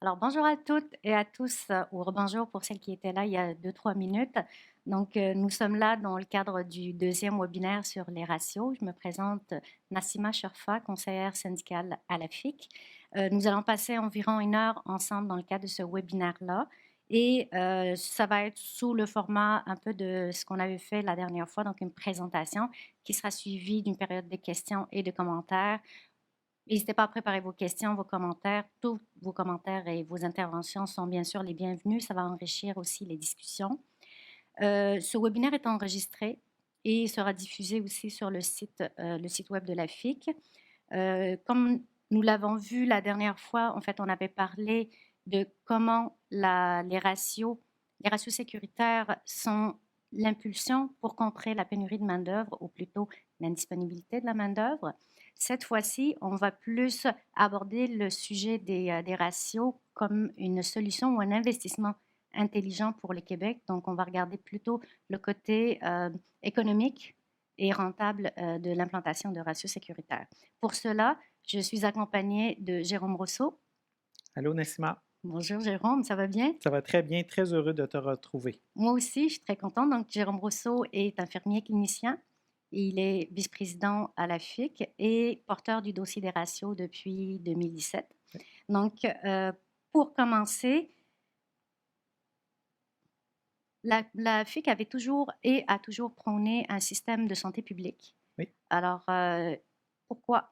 Alors, bonjour à toutes et à tous, ou rebonjour pour celles qui étaient là il y a 2 3 minutes. Donc, nous sommes là dans le cadre du deuxième webinaire sur les ratios. Je me présente Nassima Cherfa, conseillère syndicale à la FIC. Nous allons passer environ 1 heure ensemble dans le cadre de ce webinaire-là. Et ça va être sous le format un peu de ce qu'on avait fait la dernière fois, donc une présentation qui sera suivie d'une période de questions et de commentaires. N'hésitez pas à préparer vos questions, vos commentaires. Tous vos commentaires et vos interventions sont bien sûr les bienvenus. Ça va enrichir aussi les discussions. Ce webinaire est enregistré et sera diffusé aussi sur le site web de la FIC. Comme nous l'avons vu la dernière fois, en fait, on avait parlé de comment les ratios sécuritaires sont l'impulsion pour contrer la pénurie de main-d'œuvre, ou plutôt l'indisponibilité de la main-d'œuvre. Cette fois-ci, on va plus aborder le sujet des ratios comme une solution ou un investissement intelligent pour le Québec. Donc, on va regarder plutôt le côté économique et rentable de l'implantation de ratios sécuritaires. Pour cela, je suis accompagnée de Jérôme Rousseau. Allô, Nassima. Bonjour Jérôme, ça va bien? Ça va très bien, très heureux de te retrouver. Moi aussi, je suis très contente. Donc, Jérôme Rousseau est infirmier clinicien. Il est vice-président à la FIC et porteur du dossier des ratios depuis 2017. Donc, pour commencer, la FIC avait toujours et a toujours prôné un système de santé publique. Oui. Alors, pourquoi?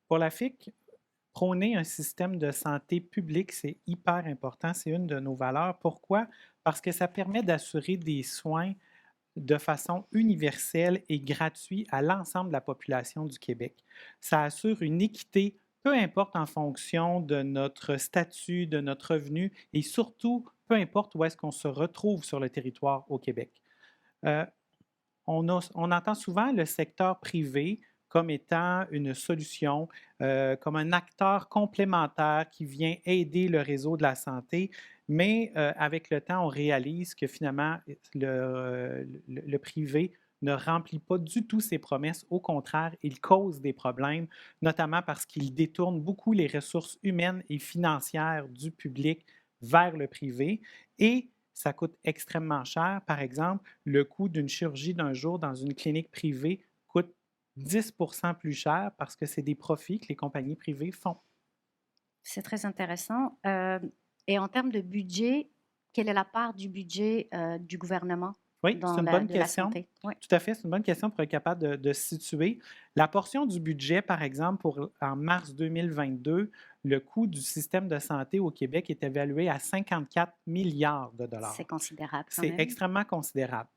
Pour la FIC, prôner un système de santé publique, c'est hyper important. C'est une de nos valeurs. Pourquoi? Parce que ça permet d'assurer des soins de façon universelle et gratuite à l'ensemble de la population du Québec. Ça assure une équité, peu importe en fonction de notre statut, de notre revenu et surtout, peu importe où est-ce qu'on se retrouve sur le territoire au Québec. Euh, on entend souvent le secteur privé comme étant une solution, comme un acteur complémentaire qui vient aider le réseau de la santé, mais avec le temps, on réalise que finalement, le privé ne remplit pas du tout ses promesses. Au contraire, il cause des problèmes, notamment parce qu'il détourne beaucoup les ressources humaines et financières du public vers le privé et ça coûte extrêmement cher. Par exemple, le coût d'une chirurgie d'un jour dans une clinique privée coûte 10 plus cher parce que c'est des profits que les compagnies privées font. C'est très intéressant. Et en termes de budget, quelle est la part du budget du gouvernement Oui, c'est une bonne de la question. santé? Oui, Tout à fait, c'est une bonne question pour être capable de se situer. La portion du budget, par exemple, en mars 2022, le coût du système de santé au Québec est évalué à 54 milliards de c'est dollars. considérable quand C'est même. extrêmement considérable.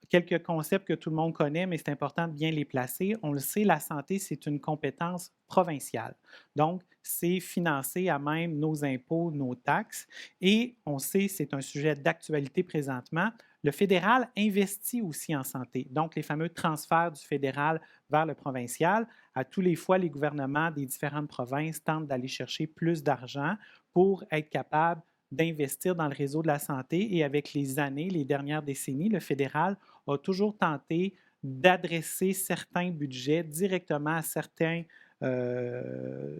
Quelques concepts que tout le monde connaît, mais c'est important de bien les placer. On le sait, la santé, c'est une compétence provinciale. Donc, c'est financé à même nos impôts, nos taxes. Et on sait, c'est un sujet d'actualité présentement. Le fédéral investit aussi en santé. Donc, les fameux transferts du fédéral vers le provincial. À tous les fois, les gouvernements des différentes provinces tentent d'aller chercher plus d'argent pour être capables d'investir dans le réseau de la santé. Et avec les années, les dernières décennies, le fédéral a toujours tenté d'adresser certains budgets directement à certaines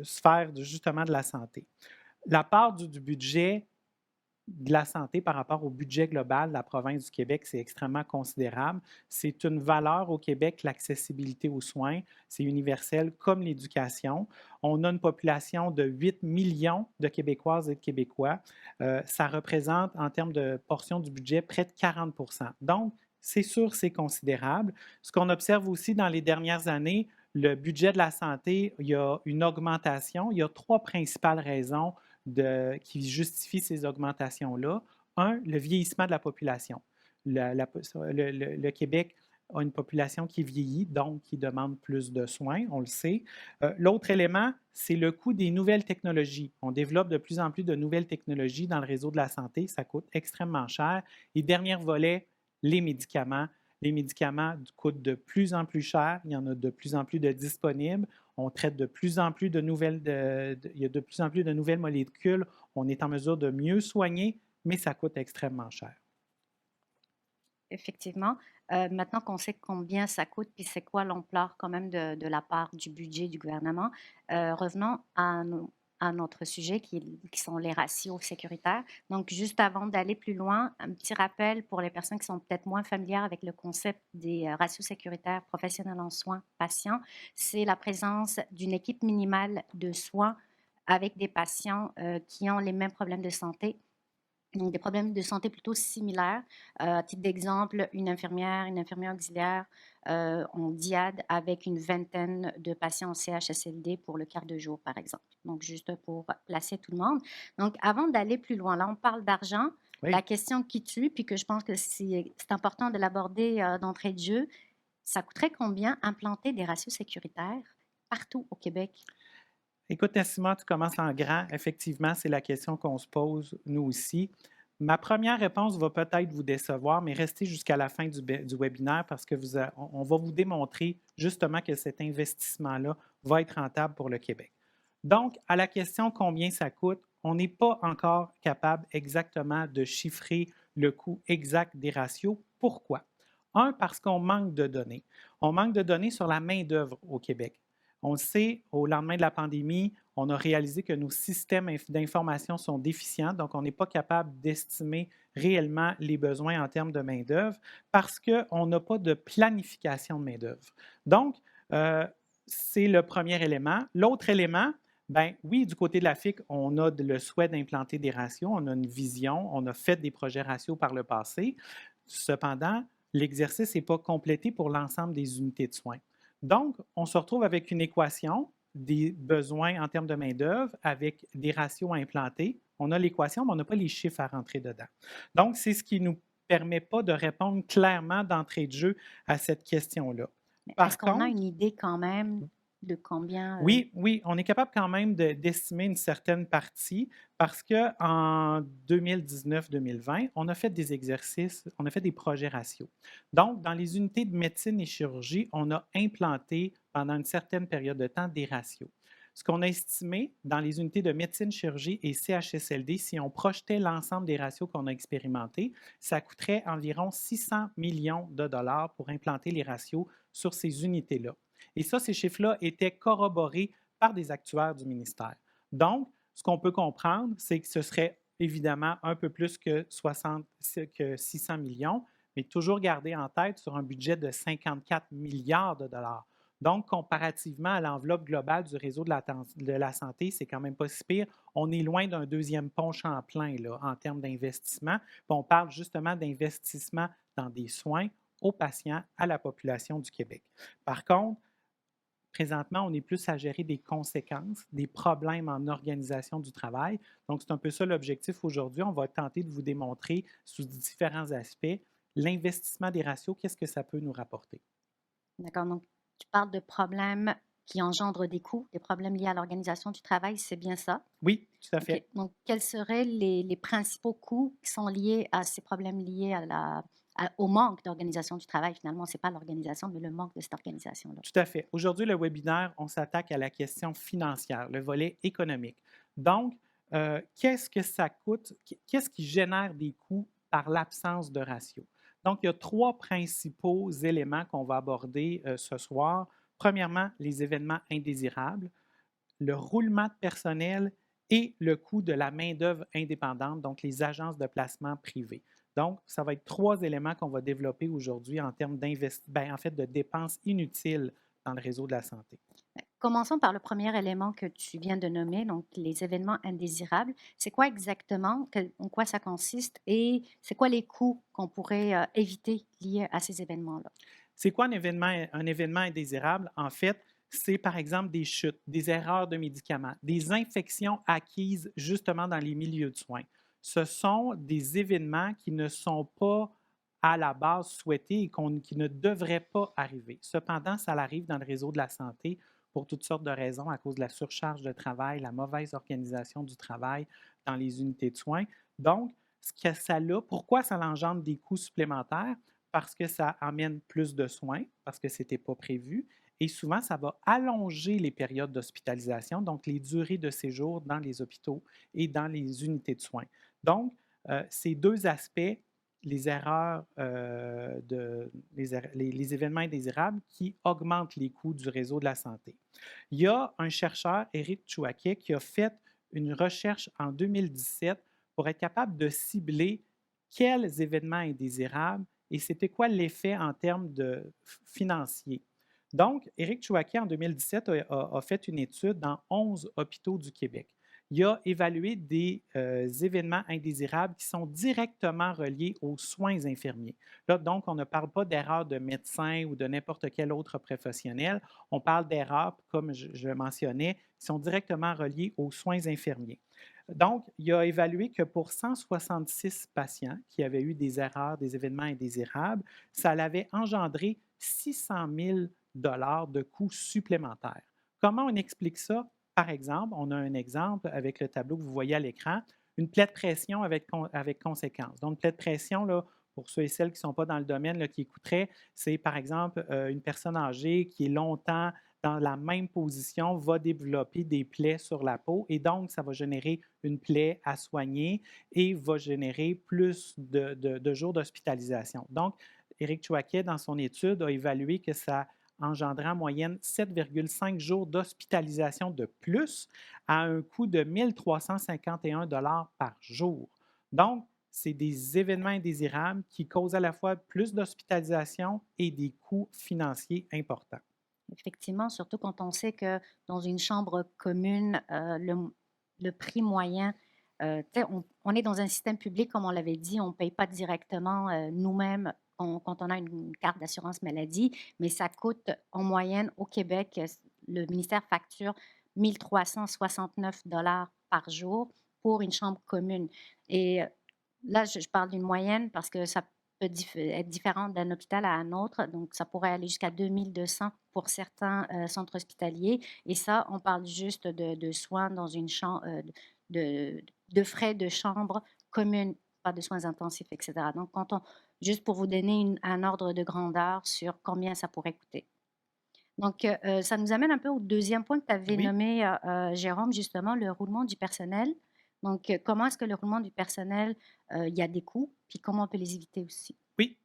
sphères justement de la santé. La part du budget de la santé par rapport au budget global de la province du Québec, c'est extrêmement considérable. C'est une valeur au Québec, l'accessibilité aux soins. C'est universel comme l'éducation. On a une population de 8 millions de Québécoises et de Québécois. Ça représente, en termes de portion du budget, près de 40. Donc, c'est sûr, c'est considérable. Ce qu'on observe aussi dans les dernières années, le budget de la santé, il y a une augmentation. Il y a trois principales raisons qui justifient ces augmentations-là. Un, le vieillissement de la population. Le Québec a une population qui vieillit, donc qui demande plus de soins, on le sait. L'autre élément, c'est le coût des nouvelles technologies. On développe de plus en plus de nouvelles technologies dans le réseau de la santé, ça coûte extrêmement cher. Et dernier volet, les médicaments. Les médicaments coûtent de plus en plus cher, il y en a de plus en plus de disponibles. On traite de plus en plus de nouvelles, il y a de plus en plus de nouvelles molécules. On est en mesure de mieux soigner, mais ça coûte extrêmement cher. Effectivement. Maintenant qu'on sait combien ça coûte, puis c'est quoi l'ampleur quand même de la part du budget du gouvernement, revenons à à notre sujet qui sont les ratios sécuritaires. Donc, juste avant d'aller plus loin, un petit rappel pour les personnes qui sont peut-être moins familières avec le concept des ratios sécuritaires professionnels en soins patients, c'est la présence d'une équipe minimale de soins avec des patients qui ont les mêmes problèmes de santé, donc des problèmes de santé plutôt similaires. À titre d'exemple, une infirmière auxiliaire en DIAD avec une vingtaine de patients en CHSLD pour le quart de jour, par exemple. Donc, juste pour placer tout le monde. Donc, avant d'aller plus loin, là, on parle d'argent. La Oui. question qui tue, puis que je pense que c'est important de l'aborder d'entrée de jeu, ça coûterait combien implanter des ratios sécuritaires partout au Québec? Écoute, Nassima, tu commences en grand. Effectivement, c'est la question qu'on se pose, nous aussi. Ma première réponse va peut-être vous décevoir, mais restez jusqu'à la fin du webinaire parce que on va vous démontrer justement que cet investissement-là va être rentable pour le Québec. Donc, à la question combien ça coûte, on n'est pas encore capable exactement de chiffrer le coût exact des ratios. Pourquoi? Un, parce qu'on manque de données. On manque de données sur la main-d'œuvre au Québec. On le sait, au lendemain de la pandémie, on a réalisé que nos systèmes d'information sont déficients, donc on n'est pas capable d'estimer réellement les besoins en termes de main-d'œuvre parce qu'on n'a pas de planification de main-d'œuvre. Donc, c'est le premier élément. L'autre élément, ben oui, du côté de la FIC, on a le souhait d'implanter des ratios, on a une vision, on a fait des projets ratios par le passé. Cependant, l'exercice n'est pas complété pour l'ensemble des unités de soins. Donc, on se retrouve avec une équation des besoins en termes de main-d'œuvre avec des ratios à implanter. On a l'équation, mais on n'a pas les chiffres à rentrer dedans. Donc, c'est ce qui ne nous permet pas de répondre clairement d'entrée de jeu à cette question-là. Est-ce Par qu'on a contre, une idée quand même de combien? oui, oui, on est capable quand même d'estimer une certaine partie parce qu'en 2019-2020, on a fait des exercices, on a fait des projets ratios. Donc, dans les unités de médecine et chirurgie, on a implanté pendant une certaine période de temps des ratios. Ce qu'on a estimé dans les unités de médecine, chirurgie et CHSLD, si on projetait l'ensemble des ratios qu'on a expérimentés, ça coûterait environ 600 millions de dollars pour implanter les ratios sur ces unités-là. Et ça, ces chiffres-là étaient corroborés par des actuaires du ministère. Donc, ce qu'on peut comprendre, c'est que ce serait évidemment un peu plus que 600 millions, mais toujours garder en tête sur un budget de 54 milliards de dollars. Donc, comparativement à l'enveloppe globale du réseau de la santé, c'est quand même pas si pire. On est loin d'un deuxième pont Champlain là, en termes d'investissement. On parle justement d'investissement dans des soins aux patients, à la population du Québec. Par contre, présentement, on est plus à gérer des conséquences, des problèmes en organisation du travail. Donc, c'est un peu ça l'objectif aujourd'hui. On va tenter de vous démontrer sous différents aspects l'investissement des ratios, qu'est-ce que ça peut nous rapporter. D'accord, donc tu parles de problèmes qui engendrent des coûts, des problèmes liés à l'organisation du travail, c'est bien ça? Oui, tout à OK, fait. donc quels seraient les principaux coûts qui sont liés à ces problèmes liés au manque d'organisation du travail? Finalement, ce n'est pas l'organisation, mais le manque de cette organisation-là. Tout à fait. Aujourd'hui, le webinaire, on s'attaque à la question financière, le volet économique. Donc, qu'est-ce que ça coûte? Qu'est-ce qui génère des coûts par l'absence de ratio? Donc, il y a trois principaux éléments qu'on va aborder ce soir. Premièrement, les événements indésirables, le roulement de personnel et le coût de la main-d'œuvre indépendante, donc les agences de placement privées. Donc, ça va être trois éléments qu'on va développer aujourd'hui en termes en fait, de dépenses inutiles dans le réseau de la santé. Commençons par le premier élément que tu viens de nommer, donc les événements indésirables. C'est quoi exactement, en quoi ça consiste et c'est quoi les coûts qu'on pourrait éviter liés à ces événements-là? C'est quoi un événement indésirable? En fait, c'est par exemple des chutes, des erreurs de médicaments, des infections acquises justement dans les milieux de soins. Ce sont des événements qui ne sont pas à la base souhaités et qui ne devraient pas arriver. Cependant, ça arrive dans le réseau de la santé pour toutes sortes de raisons, à cause de la surcharge de travail, la mauvaise organisation du travail dans les unités de soins. Donc, ce que ça a, pourquoi ça engendre des coûts supplémentaires? Parce que ça amène plus de soins, parce que ce n'était pas prévu. Et souvent, ça va allonger les périodes d'hospitalisation, donc les durées de séjour dans les hôpitaux et dans les unités de soins. Donc, ces deux aspects, les erreurs, les événements indésirables qui augmentent les coûts du réseau de la santé. Il y a un chercheur, Éric Chouaquet, qui a fait une recherche en 2017 pour être capable de cibler quels événements indésirables et c'était quoi l'effet en termes de financiers. Donc, Éric Chouaké, en 2017, a fait une étude dans 11 hôpitaux du Québec. Il a évalué des événements indésirables qui sont directement reliés aux soins infirmiers. Là, donc, on ne parle pas d'erreurs de médecins ou de n'importe quel autre professionnel. On parle d'erreurs, comme je le mentionnais, qui sont directement reliées aux soins infirmiers. Donc, il a évalué que pour 166 patients qui avaient eu des erreurs, des événements indésirables, ça avait engendré 600 000 de coûts supplémentaires. Comment on explique ça? Par exemple, on a un exemple avec le tableau que vous voyez à l'écran, une plaie de pression avec conséquence. Donc, une plaie de pression, là, pour ceux et celles qui ne sont pas dans le domaine, là, qui écouteraient, c'est par exemple une personne âgée qui est longtemps dans la même position va développer des plaies sur la peau et donc ça va générer une plaie à soigner et va générer plus de jours d'hospitalisation. Donc, Éric Chouaquet, dans son étude, a évalué que ça engendrait en moyenne 7,5 jours d'hospitalisation de plus à un coût de 1 351 par jour. Donc, c'est des événements indésirables qui causent à la fois plus d'hospitalisation et des coûts financiers importants. Effectivement, surtout quand on sait que dans une chambre commune, le prix moyen, tu sais, on est dans un système public, comme on l'avait dit, on ne paye pas directement nous-mêmes quand on a une carte d'assurance maladie, mais ça coûte en moyenne au Québec, le ministère facture 1 369 par jour pour une chambre commune. Et là, je parle d'une moyenne parce que ça peut être différent d'un hôpital à un autre. Donc, ça pourrait aller jusqu'à 2 200 pour certains centres hospitaliers. Et ça, on parle juste de soins dans une chambre, de frais de chambre commune, pas de soins intensifs, etc. Donc, juste pour vous donner un ordre de grandeur sur combien ça pourrait coûter. Donc, ça nous amène un peu au deuxième point que tu avais Oui, nommé, Jérôme, justement, le roulement du personnel. Donc, comment est-ce que le roulement du personnel, il y a des coûts, puis comment on peut les éviter aussi? oui.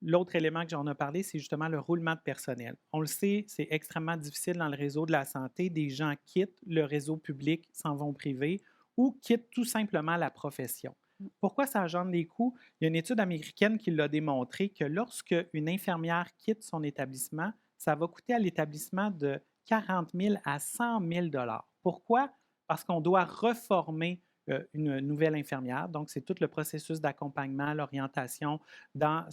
L'autre élément que j'en ai parlé, c'est justement le roulement de personnel. On le sait, c'est extrêmement difficile dans le réseau de la santé. Des gens quittent le réseau public, s'en vont privé ou quittent tout simplement la profession. Mmh. Pourquoi ça engendre des coûts? Il y a une étude américaine qui l'a démontré que lorsque une infirmière quitte son établissement, ça va coûter à l'établissement de 40 000 à 100 000 Pourquoi? Parce qu'on doit reformer une nouvelle infirmière. Donc, c'est tout le processus d'accompagnement, l'orientation, à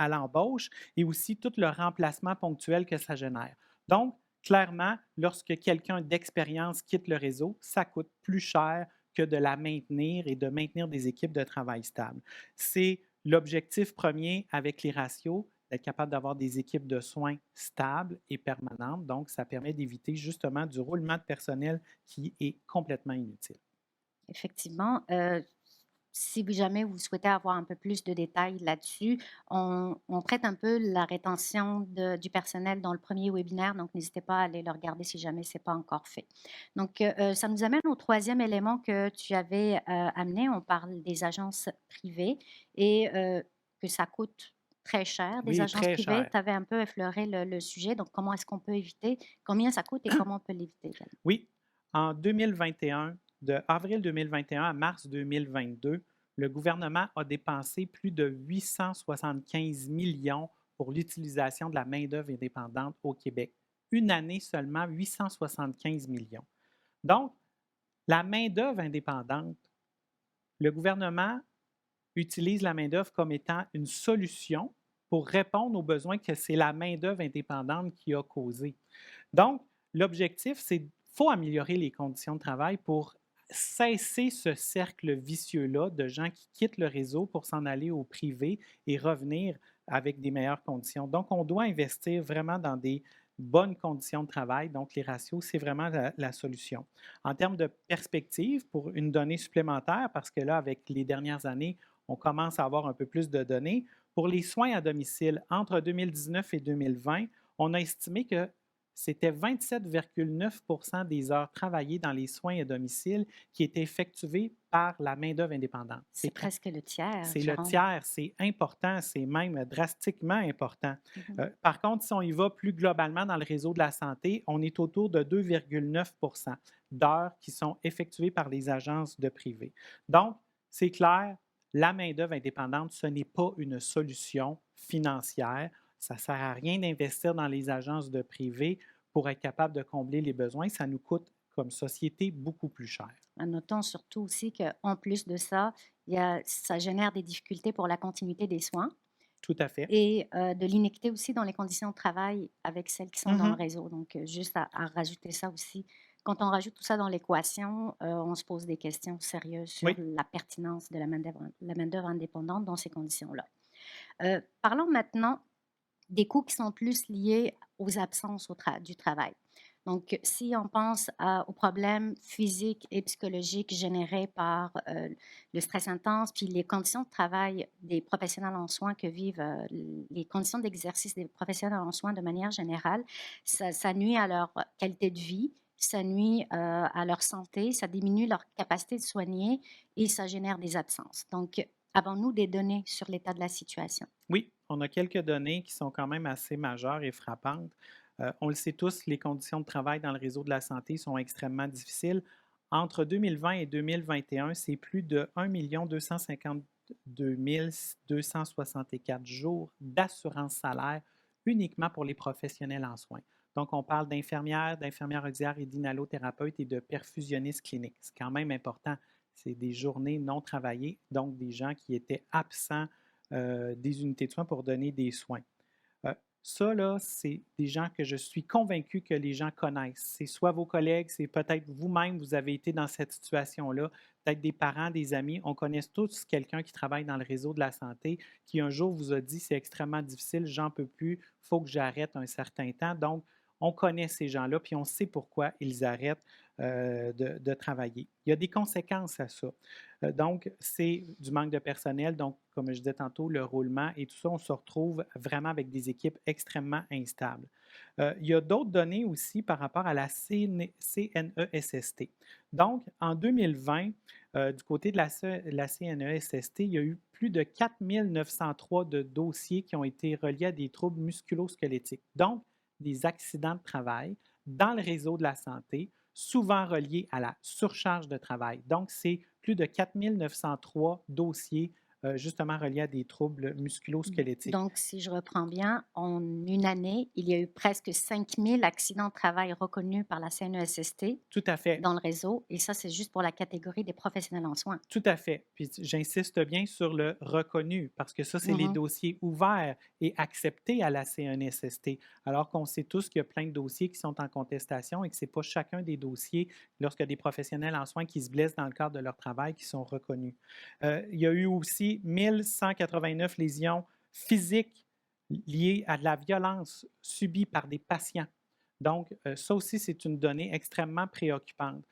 l'embauche et aussi tout le remplacement ponctuel que ça génère. Donc, clairement, lorsque quelqu'un d'expérience quitte le réseau, ça coûte plus cher que de la maintenir et de maintenir des équipes de travail stables. C'est l'objectif premier avec les ratios, d'être capable d'avoir des équipes de soins stables et permanentes. Donc, ça permet d'éviter justement du roulement de personnel qui est complètement inutile. Effectivement, si jamais vous souhaitez avoir un peu plus de détails là-dessus, on traite un peu la rétention du personnel dans le premier webinaire, donc n'hésitez pas à aller le regarder si jamais ce n'est pas encore fait. Donc, ça nous amène au troisième élément que tu avais amené. On parle des agences privées et que ça coûte très cher, des Oui, agences très privées. cher. Tu avais un peu effleuré le sujet, donc comment est-ce qu'on peut éviter, combien ça coûte et comment on peut l'éviter également. Oui, en 2021, de avril 2021 à mars 2022, le gouvernement a dépensé plus de 875 millions pour l'utilisation de la main-d'œuvre indépendante au Québec. Une année seulement, 875 millions. Donc, la main-d'œuvre indépendante, le gouvernement utilise la main-d'œuvre comme étant une solution pour répondre aux besoins que c'est la main-d'œuvre indépendante qui a causé. Donc, l'objectif, c'est qu'il faut améliorer les conditions de travail pour cesser ce cercle vicieux-là de gens qui quittent le réseau pour s'en aller au privé et revenir avec des meilleures conditions. Donc, on doit investir vraiment dans des bonnes conditions de travail. Donc, les ratios, c'est vraiment la solution. En termes de perspective, pour une donnée supplémentaire, parce que là, avec les dernières années, on commence à avoir un peu plus de données. Pour les soins à domicile, entre 2019 et 2020, on a estimé que c'était 27,9 des heures travaillées dans les soins à domicile qui étaient effectuées par la main-d'œuvre indépendante. C'est presque le tiers, C'est le Jérôme. tiers, c'est important, c'est même drastiquement important. Mhm. Par contre, si on y va plus globalement dans le réseau de la santé, on est autour de 2,9 d'heures qui sont effectuées par les agences de privé. Donc, c'est clair, la main-d'œuvre indépendante, ce n'est pas une solution financière. Ça ne sert à rien d'investir dans les agences de privé pour être capable de combler les besoins. Ça nous coûte comme société beaucoup plus cher. Notons surtout aussi qu'en plus de ça, ça génère des difficultés pour la continuité des soins Tout à fait. et de l'inéquité aussi dans les conditions de travail avec celles qui sont dans le réseau. Donc, juste à rajouter ça aussi. Quand on rajoute tout ça dans l'équation, on se pose des questions sérieuses sur Oui. la pertinence de la main-d'œuvre indépendante dans ces conditions-là. Parlons maintenant des coûts qui sont plus liés aux absences du travail. Donc, si on pense aux problèmes physiques et psychologiques générés par le stress intense, puis les conditions de travail des professionnels en soins que vivent, les conditions d'exercice des professionnels en soins de manière générale, ça nuit à leur qualité de vie, ça nuit à leur santé, ça diminue leur capacité de soigner et ça génère des absences. Donc, avons-nous des données sur l'état de la situation? Oui, on a quelques données qui sont quand même assez majeures et frappantes. On le sait tous, les conditions de travail dans le réseau de la santé sont extrêmement difficiles. Entre 2020 et 2021, c'est plus de 1 252 264 jours d'assurance salaire uniquement pour les professionnels en soins. Donc, on parle d'infirmières auxiliaires et d'inhalothérapeutes et de perfusionnistes cliniques. C'est quand même important. C'est des journées non travaillées, donc des gens qui étaient absents des unités de soins pour donner des soins. Ça, là, c'est des gens que je suis convaincu que les gens connaissent. C'est soit vos collègues, c'est peut-être vous-même, vous avez été dans cette situation-là, peut-être des parents, des amis. On connaît tous quelqu'un qui travaille dans le réseau de la santé qui un jour vous a dit c'est extrêmement difficile, j'en peux plus, il faut que j'arrête un certain temps. Donc, on connaît ces gens-là, puis on sait pourquoi ils arrêtent de travailler. Il y a des conséquences à ça. Donc, c'est du manque de personnel. Donc, comme je disais tantôt, le roulement et tout ça, on se retrouve vraiment avec des équipes extrêmement instables. Il y a d'autres données aussi par rapport à la CNESST. Donc, en 2020, du côté de la CNESST, il y a eu plus de 4 903 de dossiers qui ont été reliés à des troubles musculo-squelettiques, donc des accidents de travail dans le réseau de la santé, souvent reliés à la surcharge de travail. Donc, c'est plus de 4 903 dossiers justement reliés à des troubles musculo-squelettiques. Donc, si je reprends bien, en une année, il y a eu presque 5 000 accidents de travail reconnus par la CNESST Tout à fait. dans le réseau, et ça, c'est juste pour la catégorie des professionnels en soins. Tout à fait. Puis j'insiste bien sur le reconnu, parce que ça, c'est les dossiers ouverts et acceptés à la CNSST, alors qu'on sait tous qu'il y a plein de dossiers qui sont en contestation et que ce n'est pas chacun des dossiers, lorsqu'il y a des professionnels en soins qui se blessent dans le cadre de leur travail, qui sont reconnus. Il y a eu aussi 1189 lésions physiques liées à de la violence subie par des patients. Donc, ça aussi, c'est une donnée extrêmement préoccupante.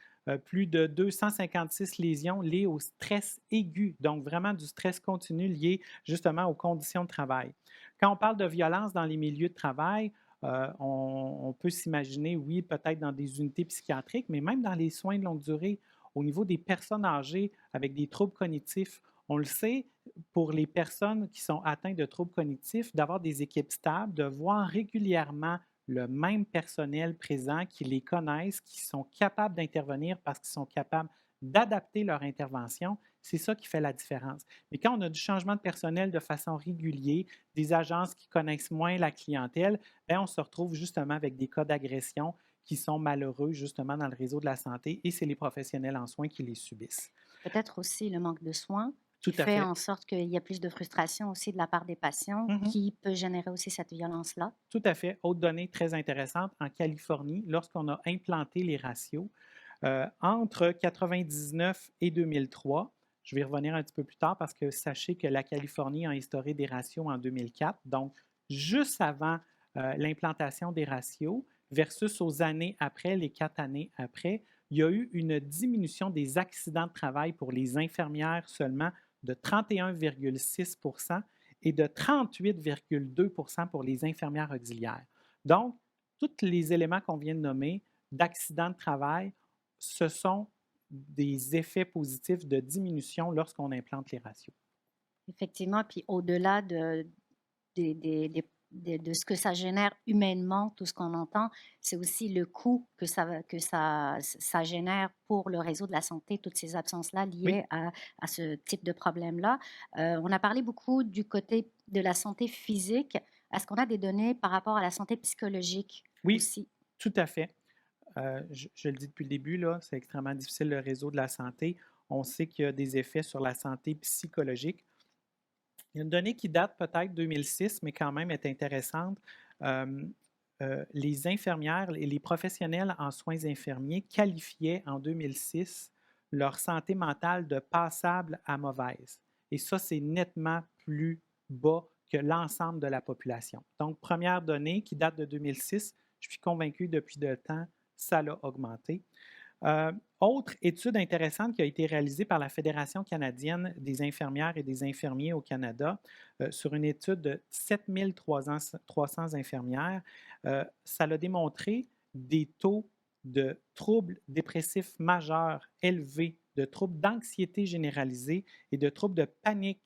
Plus de 256 lésions liées au stress aigu, donc vraiment du stress continu lié justement aux conditions de travail. Quand on parle de violence dans les milieux de travail, on peut s'imaginer, oui, peut-être dans des unités psychiatriques, mais même dans les soins de longue durée, au niveau des personnes âgées avec des troubles cognitifs. On le sait, pour les personnes qui sont atteintes de troubles cognitifs, d'avoir des équipes stables, de voir régulièrement le même personnel présent, qui les connaissent, qui sont capables d'intervenir parce qu'ils sont capables d'adapter leur intervention, c'est ça qui fait la différence. Mais quand on a du changement de personnel de façon régulière, des agences qui connaissent moins la clientèle, bien, on se retrouve justement avec des cas d'agression qui sont malheureux justement dans le réseau de la santé et c'est les professionnels en soins qui les subissent. Peut-être aussi le manque de soins Tout qui à fait fait. en sorte qu'il y a plus de frustration aussi de la part des patients qui peut générer aussi cette violence-là. Tout à fait. Autre donnée très intéressante, en Californie, lorsqu'on a implanté les ratios, entre 1999 et 2003, je vais y revenir un petit peu plus tard parce que sachez que la Californie a instauré des ratios en 2004, donc juste avant l'implantation des ratios versus aux années après, les 4 années après, il y a eu une diminution des accidents de travail pour les infirmières seulement de 31,6 et de 38,2 pour les infirmières auxiliaires. Donc, tous les éléments qu'on vient de nommer d'accidents de travail, ce sont des effets positifs de diminution lorsqu'on implante les ratios. Effectivement, puis au-delà de ce que ça génère humainement, tout ce qu'on entend, c'est aussi le coût que ça génère pour le réseau de la santé, toutes ces absences-là Oui, liées à ce type de problème-là. On a parlé beaucoup du côté de la santé physique. Est-ce qu'on a des données par rapport à la santé psychologique oui, aussi? tout à fait. Je le dis depuis le début, là, c'est extrêmement difficile le réseau de la santé. On sait qu'il y a des effets sur la santé psychologique. Il y a une donnée qui date peut-être 2006, mais quand même est intéressante. Euh, les infirmières et les professionnels en soins infirmiers qualifiaient en 2006 leur santé mentale de passable à mauvaise. Et ça, c'est nettement plus bas que l'ensemble de la population. Donc, première donnée qui date de 2006, je suis convaincu depuis le temps, ça l'a augmenté. Autre étude intéressante qui a été réalisée par la Fédération canadienne des infirmières et des infirmiers au Canada sur une étude de 7300 infirmières, ça a démontré des taux de troubles dépressifs majeurs élevés, de troubles d'anxiété généralisée et de troubles de panique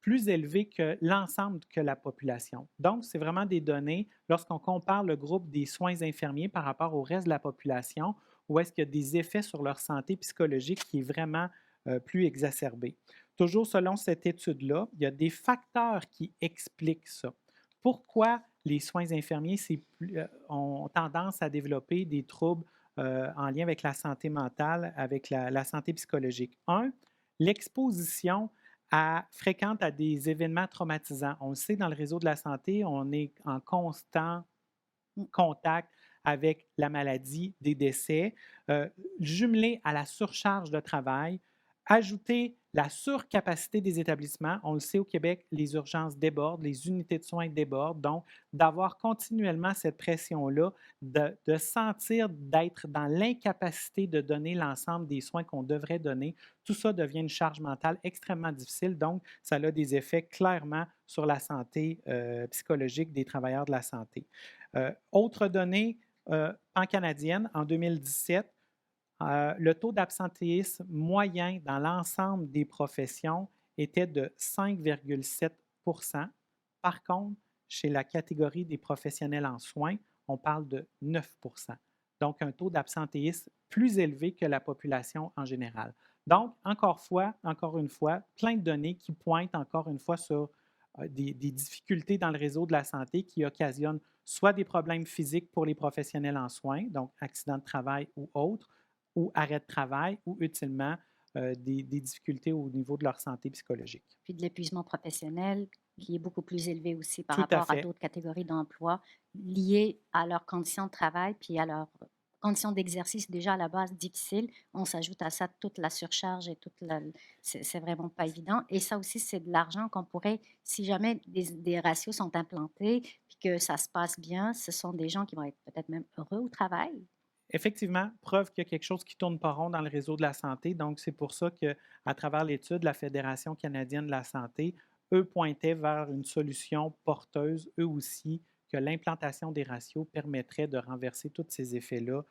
plus élevés que l'ensemble de la population. Donc, c'est vraiment des données, lorsqu'on compare le groupe des soins infirmiers par rapport au reste de la population, où est-ce qu'il y a des effets sur leur santé psychologique qui est vraiment plus exacerbé. Toujours selon cette étude-là, il y a des facteurs qui expliquent ça. Pourquoi les soins infirmiers ont tendance à développer des troubles en lien avec la santé mentale, avec la santé psychologique? Un, l'exposition fréquente à des événements traumatisants. On le sait, dans le réseau de la santé, on est en constant contact avec la maladie, des décès, jumelé à la surcharge de travail, ajouter la surcapacité des établissements. On le sait au Québec, les urgences débordent, les unités de soins débordent. Donc, d'avoir continuellement cette pression-là, de sentir d'être dans l'incapacité de donner l'ensemble des soins qu'on devrait donner, tout ça devient une charge mentale extrêmement difficile. Donc, ça a des effets clairement sur la santé psychologique des travailleurs de la santé. Autre donnée pan-canadienne, en 2017, le taux d'absentéisme moyen dans l'ensemble des professions était de 5,7. Par contre, chez la catégorie des professionnels en soins, on parle de 9. Donc, un taux d'absentéisme plus élevé que la population en général. Donc, encore une fois, plein de données qui pointent encore une fois sur des difficultés dans le réseau de la santé qui occasionnent soit des problèmes physiques pour les professionnels en soins, donc accidents de travail ou autres, ou arrêt de travail, ou utilement des difficultés au niveau de leur santé psychologique. Puis de l'épuisement professionnel qui est beaucoup plus élevé aussi par Tout à rapport à fait. d'autres catégories d'emplois liées à leurs conditions de travail puis à leurs conditions d'exercice déjà à la base difficiles. On s'ajoute à ça toute la surcharge et toute la... C'est vraiment pas évident. Et ça aussi, c'est de l'argent qu'on pourrait, si jamais des ratios sont implantés puis que ça se passe bien, ce sont des gens qui vont être peut-être même heureux au travail. Effectivement, preuve qu'il y a quelque chose qui ne tourne pas rond dans le réseau de la santé. Donc, c'est pour ça qu'à travers l'étude, la Fédération canadienne de la santé, eux pointaient vers une solution porteuse, eux aussi, que l'implantation des ratios permettrait de renverser tous ces effets-là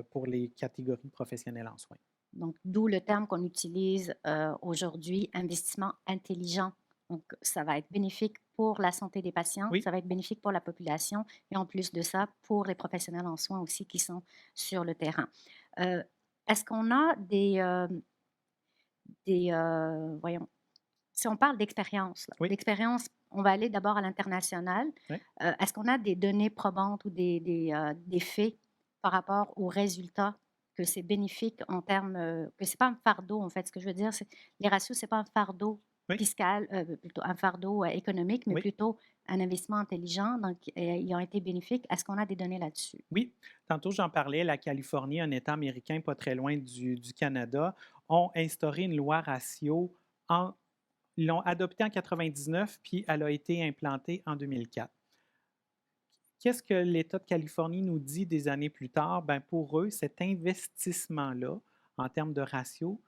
pour les catégories professionnelles en soins. Donc, d'où le terme qu'on utilise aujourd'hui, investissement intelligent. Donc, ça va être bénéfique pour la santé des patients, Oui, ça va être bénéfique pour la population et en plus de ça, pour les professionnels en soins aussi qui sont sur le terrain. Euh, Est-ce qu'on a voyons, si on parle d'expérience, là, oui, d'expérience, on va aller d'abord à l'international. oui. Est-ce qu'on a des données probantes ou des faits par rapport aux résultats que c'est bénéfique en termes, que c'est pas un fardeau en fait. Ce que je veux dire, c'est les ratios, c'est pas un fardeau Oui, fiscal, plutôt un fardeau économique, mais oui. plutôt un investissement intelligent. Donc, ils ont été bénéfiques. Est-ce qu'on a des données là-dessus? Oui, tantôt j'en parlais, la Californie, un État américain pas très loin du Canada, ont instauré une loi ratio en Ils l'ont adoptée en 99, puis elle a été implantée en 2004. Qu'est-ce que l'État de Californie nous dit des années plus tard? Ben pour eux, cet investissement-là, en termes de ratio,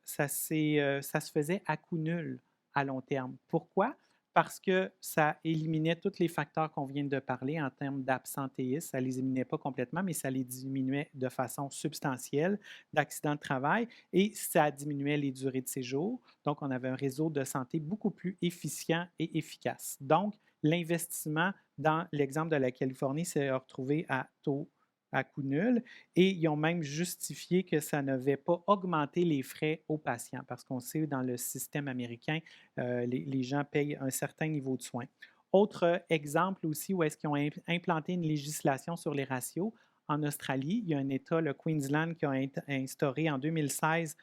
ça se faisait à coût nul à long terme. Pourquoi? parce que ça éliminait tous les facteurs qu'on vient de parler en termes d'absentéisme. Ça ne les éliminait pas complètement, mais ça les diminuait de façon substantielle d'accidents de travail et ça diminuait les durées de séjour. Donc, on avait un réseau de santé beaucoup plus efficient et efficace. Donc, l'investissement dans l'exemple de la Californie s'est retrouvé à taux à coût nul et ils ont même justifié que ça n'avait pas augmenté les frais aux patients parce qu'on sait dans le système américain, les gens payent un certain niveau de soins. Autre exemple aussi où est-ce qu'ils ont implanté une législation sur les ratios. En Australie, il y a un État, le Queensland, qui a instauré en 2016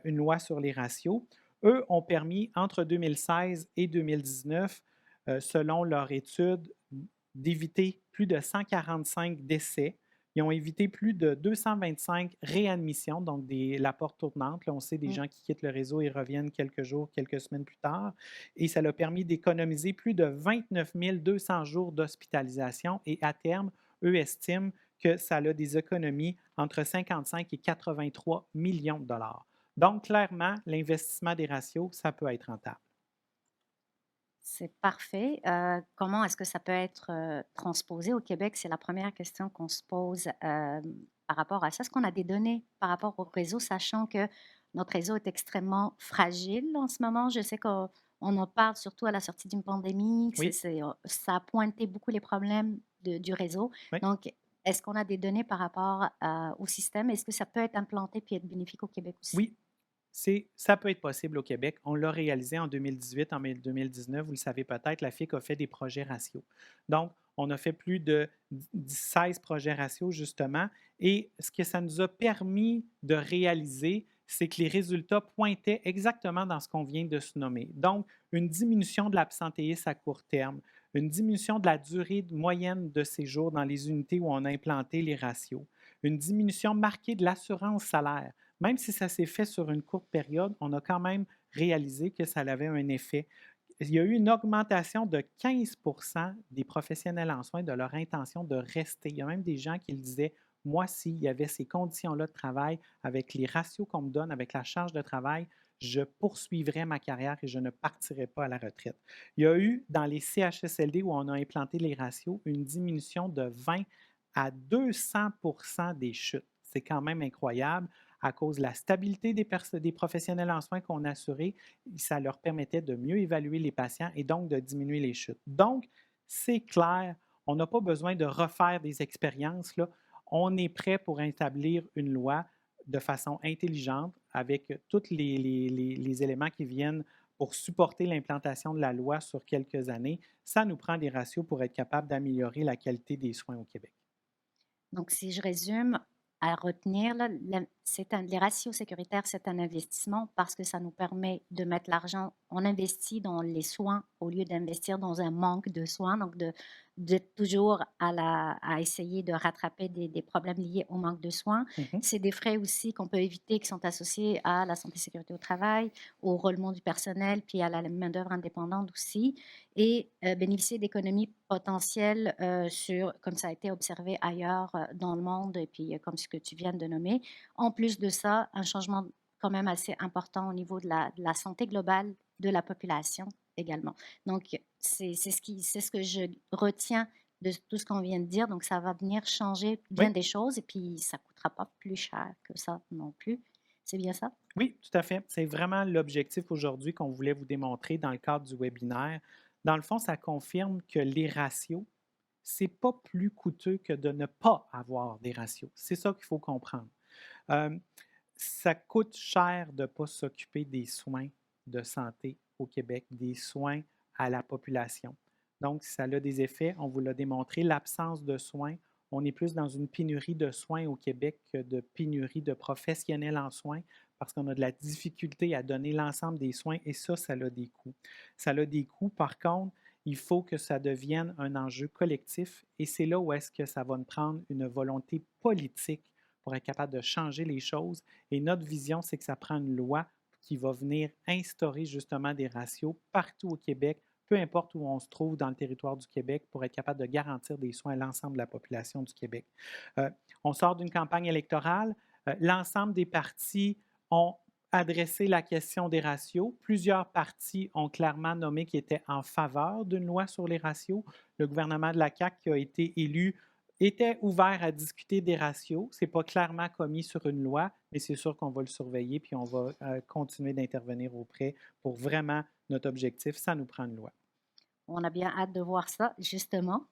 une loi sur les ratios. Eux ont permis, entre 2016 et 2019, selon leur étude, d'éviter plus de 145 décès. Ils ont évité plus de 225 réadmissions, donc la porte tournante. Là, on sait des Mm. gens qui quittent le réseau et reviennent quelques jours, quelques semaines plus tard. Et ça leur a permis d'économiser plus de 29 200 jours d'hospitalisation. Et à terme, eux estiment que ça a des économies entre 55 et 83 millions de dollars. Donc, clairement, l'investissement des ratios, ça peut être rentable. C'est parfait. Comment est-ce que ça peut être, transposé au Québec? C'est la première question qu'on se pose, par rapport à ça. Est-ce qu'on a des données par rapport au réseau, sachant que notre réseau est extrêmement fragile en ce moment? Je sais qu'on en parle surtout à la sortie d'une pandémie, que Oui, ça a pointé beaucoup les problèmes du réseau. oui. Donc, est-ce qu'on a des données par rapport, au système? Est-ce que ça peut être implanté puis être bénéfique au Québec aussi? Oui, ça peut être possible au Québec. On l'a réalisé en 2018, en 2019, vous le savez peut-être, la FIC a fait des projets ratios. Donc, on a fait plus de 16 projets ratios, justement, et ce que ça nous a permis de réaliser, c'est que les résultats pointaient exactement dans ce qu'on vient de se nommer. Donc, une diminution de l'absentéisme à court terme, une diminution de la durée moyenne de séjour dans les unités où on a implanté les ratios, une diminution marquée de l'assurance salaire. Même si ça s'est fait sur une courte période, on a quand même réalisé que ça avait un effet. Il y a eu une augmentation de 15 des professionnels en soins de leur intention de rester. Il y a même des gens qui le disaient, moi, s'il y avait ces conditions-là de travail, avec les ratios qu'on me donne, avec la charge de travail, je poursuivrais ma carrière et je ne partirais pas à la retraite. Il y a eu dans les CHSLD où on a implanté les ratios une diminution de 20 à 200 des chutes. C'est quand même incroyable à cause de la stabilité des professionnels en soins qu'on a assurés. Ça leur permettait de mieux évaluer les patients et donc de diminuer les chutes. Donc, c'est clair, on n'a pas besoin de refaire des expériences. Là. On est prêt pour établir une loi de façon intelligente avec tous les éléments qui viennent pour supporter l'implantation de la loi sur quelques années. Ça nous prend des ratios pour être capable d'améliorer la qualité des soins au Québec. Donc, si je résume, à retenir, là, les ratios sécuritaires, c'est un investissement parce que ça nous permet de mettre l'argent, on investit dans les soins au lieu d'investir dans un manque de soins, donc d'être toujours à essayer de rattraper des problèmes liés au manque de soins. Mhm. C'est des frais aussi qu'on peut éviter qui sont associés à la santé et sécurité au travail, au roulement du personnel, puis à la main-d'œuvre indépendante aussi et bénéficier d'économies potentielles comme ça a été observé ailleurs dans le monde et puis comme ce que tu viens de nommer. En plus de ça, un changement quand même assez important au niveau de la santé globale de la population également. Donc, c'est ce que je retiens de tout ce qu'on vient de dire. Donc, ça va venir changer bien Oui, des choses et puis ça ne coûtera pas plus cher que ça non plus. C'est bien ça? oui, tout à fait. C'est vraiment l'objectif aujourd'hui qu'on voulait vous démontrer dans le cadre du webinaire. Dans le fond, ça confirme que les ratios, c'est pas plus coûteux que de ne pas avoir des ratios. C'est ça qu'il faut comprendre. Euh, Ça coûte cher de ne pas s'occuper des soins de santé au Québec, des soins à la population. Donc, ça a des effets, on vous l'a démontré, l'absence de soins. On est plus dans une pénurie de soins au Québec que de pénurie de professionnels en soins parce qu'on a de la difficulté à donner l'ensemble des soins et ça a des coûts. Ça a des coûts, par contre, il faut que ça devienne un enjeu collectif et c'est là où est-ce que ça va nous prendre une volonté politique pour être capable de changer les choses. Et notre vision, c'est que ça prend une loi qui va venir instaurer justement des ratios partout au Québec, peu importe où on se trouve dans le territoire du Québec, pour être capable de garantir des soins à l'ensemble de la population du Québec. Euh, on sort d'une campagne électorale. L'ensemble des partis ont adresser la question des ratios. Plusieurs partis ont clairement nommé qu'ils étaient en faveur d'une loi sur les ratios. Le gouvernement de la CAQ qui a été élu était ouvert à discuter des ratios. Ce n'est pas clairement commis sur une loi, mais c'est sûr qu'on va le surveiller puis on va continuer d'intervenir auprès pour vraiment notre objectif. Ça nous prend une loi. On a bien hâte de voir ça, justement.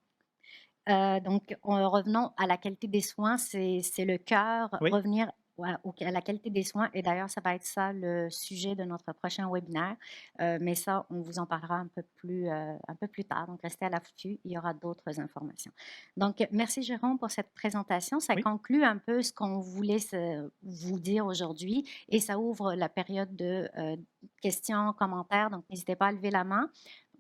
Donc, revenons à la qualité des soins, c'est le cœur, Oui, revenir à la qualité des soins et d'ailleurs, ça va être ça le sujet de notre prochain webinaire, mais ça, on vous en parlera un peu plus tard, donc restez à l'affût, il y aura d'autres informations. Donc, merci Jérôme pour cette présentation. Ça oui. conclut un peu ce qu'on voulait vous dire aujourd'hui et ça ouvre la période de questions, commentaires, donc n'hésitez pas à lever la main.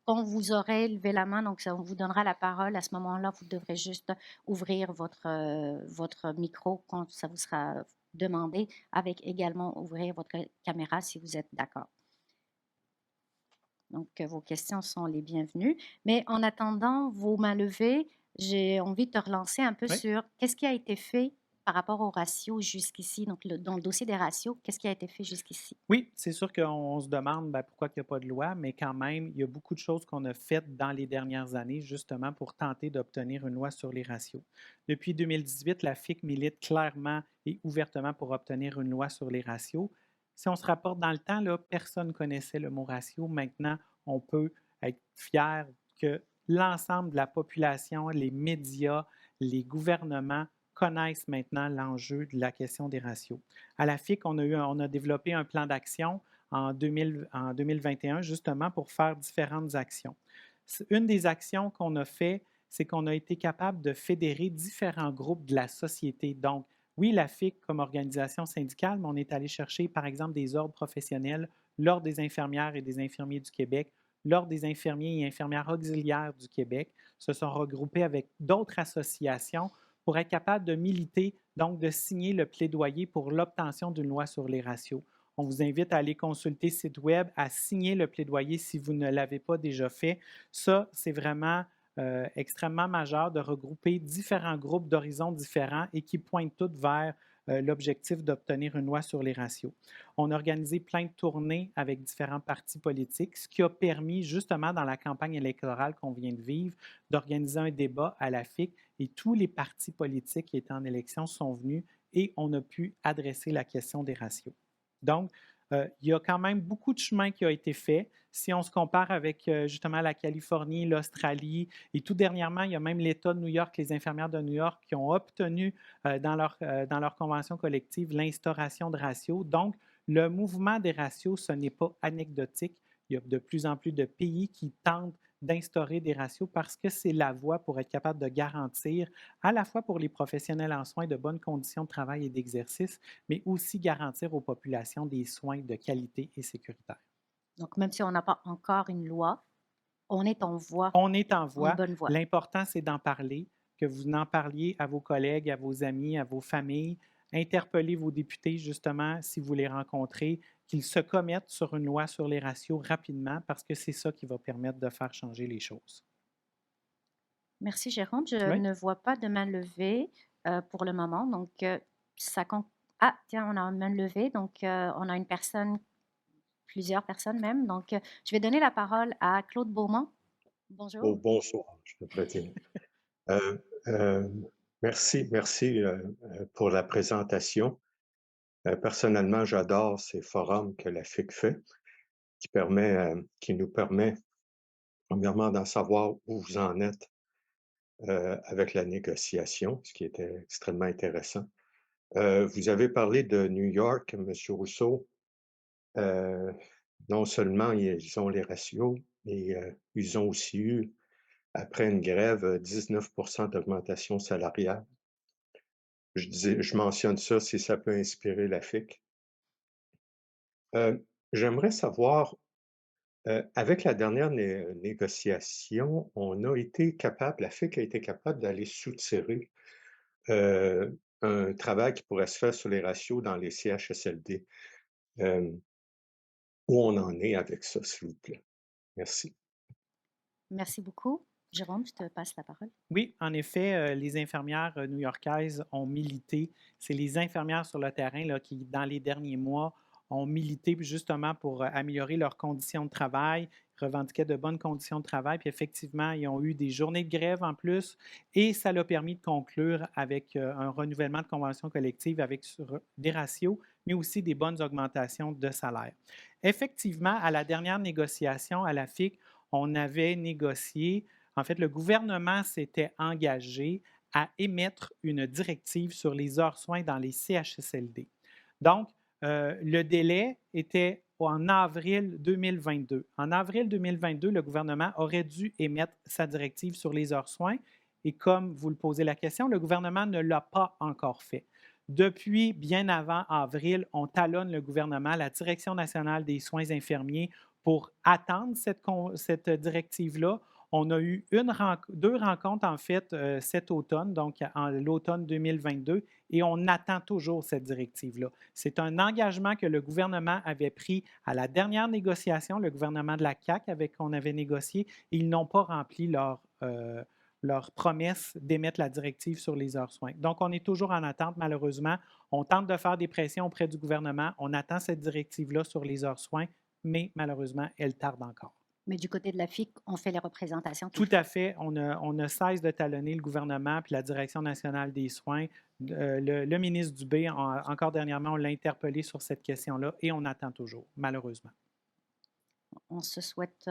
Quand vous aurez levé la main, donc ça vous donnera la parole. À ce moment-là, vous devrez juste ouvrir votre micro quand ça vous sera demandé, avec également ouvrir votre caméra si vous êtes d'accord. Donc, vos questions sont les bienvenues. Mais en attendant vos mains levées, j'ai envie de te relancer un peu Oui. sur qu'est-ce qui a été fait par rapport aux ratios jusqu'ici. Donc, dans le dossier des ratios, qu'est-ce qui a été fait jusqu'ici? Oui, c'est sûr qu'on se demande pourquoi il n'y a pas de loi, mais quand même, il y a beaucoup de choses qu'on a faites dans les dernières années, justement pour tenter d'obtenir une loi sur les ratios. Depuis 2018, la FIC milite clairement et ouvertement pour obtenir une loi sur les ratios. Si on se rapporte dans le temps, là, personne ne connaissait le mot ratio. Maintenant, on peut être fier que l'ensemble de la population, les médias, les gouvernements connaissent maintenant l'enjeu de la question des ratios. À la FIC, on a développé un plan d'action en 2021 justement pour faire différentes actions. Une des actions qu'on a fait, c'est qu'on a été capable de fédérer différents groupes de la société. Donc, oui, la FIC comme organisation syndicale, mais on est allé chercher, par exemple, des ordres professionnels, l'Ordre des infirmières et des infirmiers du Québec, l'Ordre des infirmiers et infirmières auxiliaires du Québec, se sont regroupés avec d'autres associations pour être capable de militer, donc de signer le plaidoyer pour l'obtention d'une loi sur les ratios. On vous invite à aller consulter le site Web, à signer le plaidoyer si vous ne l'avez pas déjà fait. Ça, c'est vraiment extrêmement majeur de regrouper différents groupes d'horizons différents et qui pointent tous vers l'objectif d'obtenir une loi sur les ratios. On a organisé plein de tournées avec différents partis politiques, ce qui a permis justement dans la campagne électorale qu'on vient de vivre d'organiser un débat à la FIC et tous les partis politiques qui étaient en élection sont venus et on a pu adresser la question des ratios. Donc, il y a quand même beaucoup de chemin qui a été fait. Si on se compare avec justement la Californie, l'Australie et tout dernièrement, il y a même l'État de New York, les infirmières de New York qui ont obtenu dans leur convention collective l'instauration de ratios. Donc, le mouvement des ratios, ce n'est pas anecdotique. Il y a de plus en plus de pays qui tentent d'instaurer des ratios parce que c'est la voie pour être capable de garantir, à la fois pour les professionnels en soins, de bonnes conditions de travail et d'exercice, mais aussi garantir aux populations des soins de qualité et sécuritaires. Donc, même si on n'a pas encore une loi, on est en voie, On est en en voie. bonne voie. L'important, c'est d'en parler, que vous en parliez à vos collègues, à vos amis, à vos familles. Interpellez vos députés, justement, si vous les rencontrez, qu'ils se commettent sur une loi sur les ratios rapidement, parce que c'est ça qui va permettre de faire changer les choses. Merci Jérôme. Je Oui? ne vois pas de main levée pour le moment. Donc, ah, tiens, on a une main levée. Donc, on a une personne, plusieurs personnes même. Donc, je vais donner la parole à Claude Beaumont. Oh, Bonjour. bonsoir, je devrais dire. Euh, euh, merci pour la présentation. Personnellement, j'adore ces forums que la FIC fait, qui nous permet, premièrement, d'en savoir où vous en êtes avec la négociation, ce qui était extrêmement intéressant. Vous avez parlé de New York, M. Rousseau. Euh, non seulement ils ont les ratios, mais ils ont aussi eu, après une grève, 19 d'augmentation salariale. Je mentionne ça si ça peut inspirer la FIC. J'aimerais savoir, avec la dernière négociation, la FIC a été capable d'aller soutirer un travail qui pourrait se faire sur les ratios dans les CHSLD. Euh, où on en est avec ça, s'il vous plaît? Merci. Merci beaucoup. Jérôme, je te passe la parole. Oui, en effet, les infirmières new-yorkaises ont milité. C'est les infirmières sur le terrain là, qui, dans les derniers mois, ont milité justement pour améliorer leurs conditions de travail, revendiquaient de bonnes conditions de travail, puis effectivement, ils ont eu des journées de grève en plus, et ça l'a permis de conclure avec un renouvellement de convention collective avec des ratios, mais aussi des bonnes augmentations de salaire. Effectivement, à la dernière négociation à la FIC, on avait négocié, en fait, le gouvernement s'était engagé à émettre une directive sur les heures soins dans les CHSLD. Donc, le délai était en avril 2022. En avril 2022, le gouvernement aurait dû émettre sa directive sur les heures soins et comme vous le posez la question, le gouvernement ne l'a pas encore fait. Depuis bien avant avril, on talonne le gouvernement, la Direction nationale des soins infirmiers, pour attendre cette directive-là. On a eu deux rencontres, en fait, cet automne, donc en l'automne 2022, et on attend toujours cette directive-là. C'est un engagement que le gouvernement avait pris à la dernière négociation, le gouvernement de la CAQ avec qui on avait négocié, et ils n'ont pas rempli leur promesse d'émettre la directive sur les heures soins. Donc, on est toujours en attente, malheureusement. On tente de faire des pressions auprès du gouvernement. On attend cette directive-là sur les heures soins, mais malheureusement, elle tarde encore. Mais du côté de la FIC, on fait les représentations. Tout à fait. On ne cesse de talonner le gouvernement puis la Direction nationale des soins. Le ministre Dubé, encore dernièrement, on l'a interpellé sur cette question-là et on attend toujours, malheureusement. On se souhaite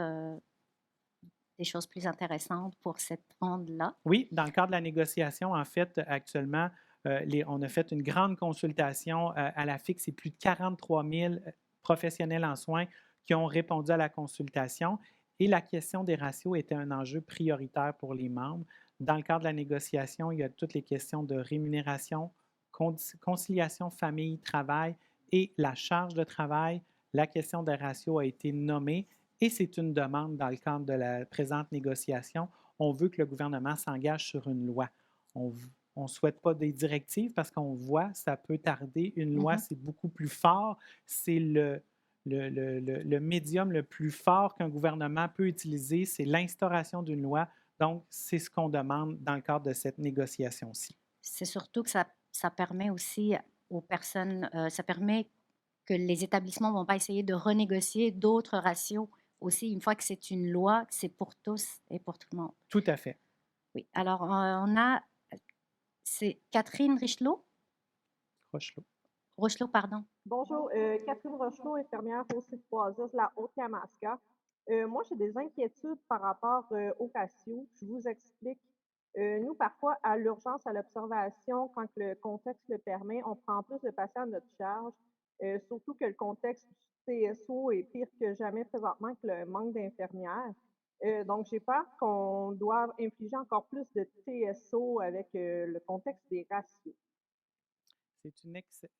des choses plus intéressantes pour cette ronde-là. Oui, dans le cadre de la négociation, en fait, actuellement, on a fait une grande consultation à la FIC. C'est plus de 43 000 professionnels en soins qui ont répondu à la consultation et la question des ratios était un enjeu prioritaire pour les membres. Dans le cadre de la négociation, il y a toutes les questions de rémunération, conciliation famille-travail et la charge de travail. La question des ratios a été nommée et c'est une demande dans le cadre de la présente négociation. On veut que le gouvernement s'engage sur une loi. On ne souhaite pas des directives parce qu'on voit ça peut tarder. Une loi, c'est beaucoup plus fort. C'est le médium le plus fort qu'un gouvernement peut utiliser, c'est l'instauration d'une loi. Donc, c'est ce qu'on demande dans le cadre de cette négociation-ci. C'est surtout que ça permet aussi aux personnes, ça permet que les établissements ne vont pas essayer de renégocier d'autres ratios aussi, une fois que c'est une loi, c'est pour tous et pour tout le monde. Tout à fait. Oui. Alors, c'est Catherine Rochelot. Rochelot, pardon. Bonjour, Catherine Rochelot, infirmière au site Oasis, la Haute-Yamaska. Moi, j'ai des inquiétudes par rapport aux ratios. Je vous explique. Nous, parfois, à l'urgence, à l'observation, quand le contexte le permet, on prend plus de patients à notre charge, surtout que le contexte du TSO est pire que jamais présentement, que le manque d'infirmières. Donc, j'ai peur qu'on doive infliger encore plus de TSO avec le contexte des ratios.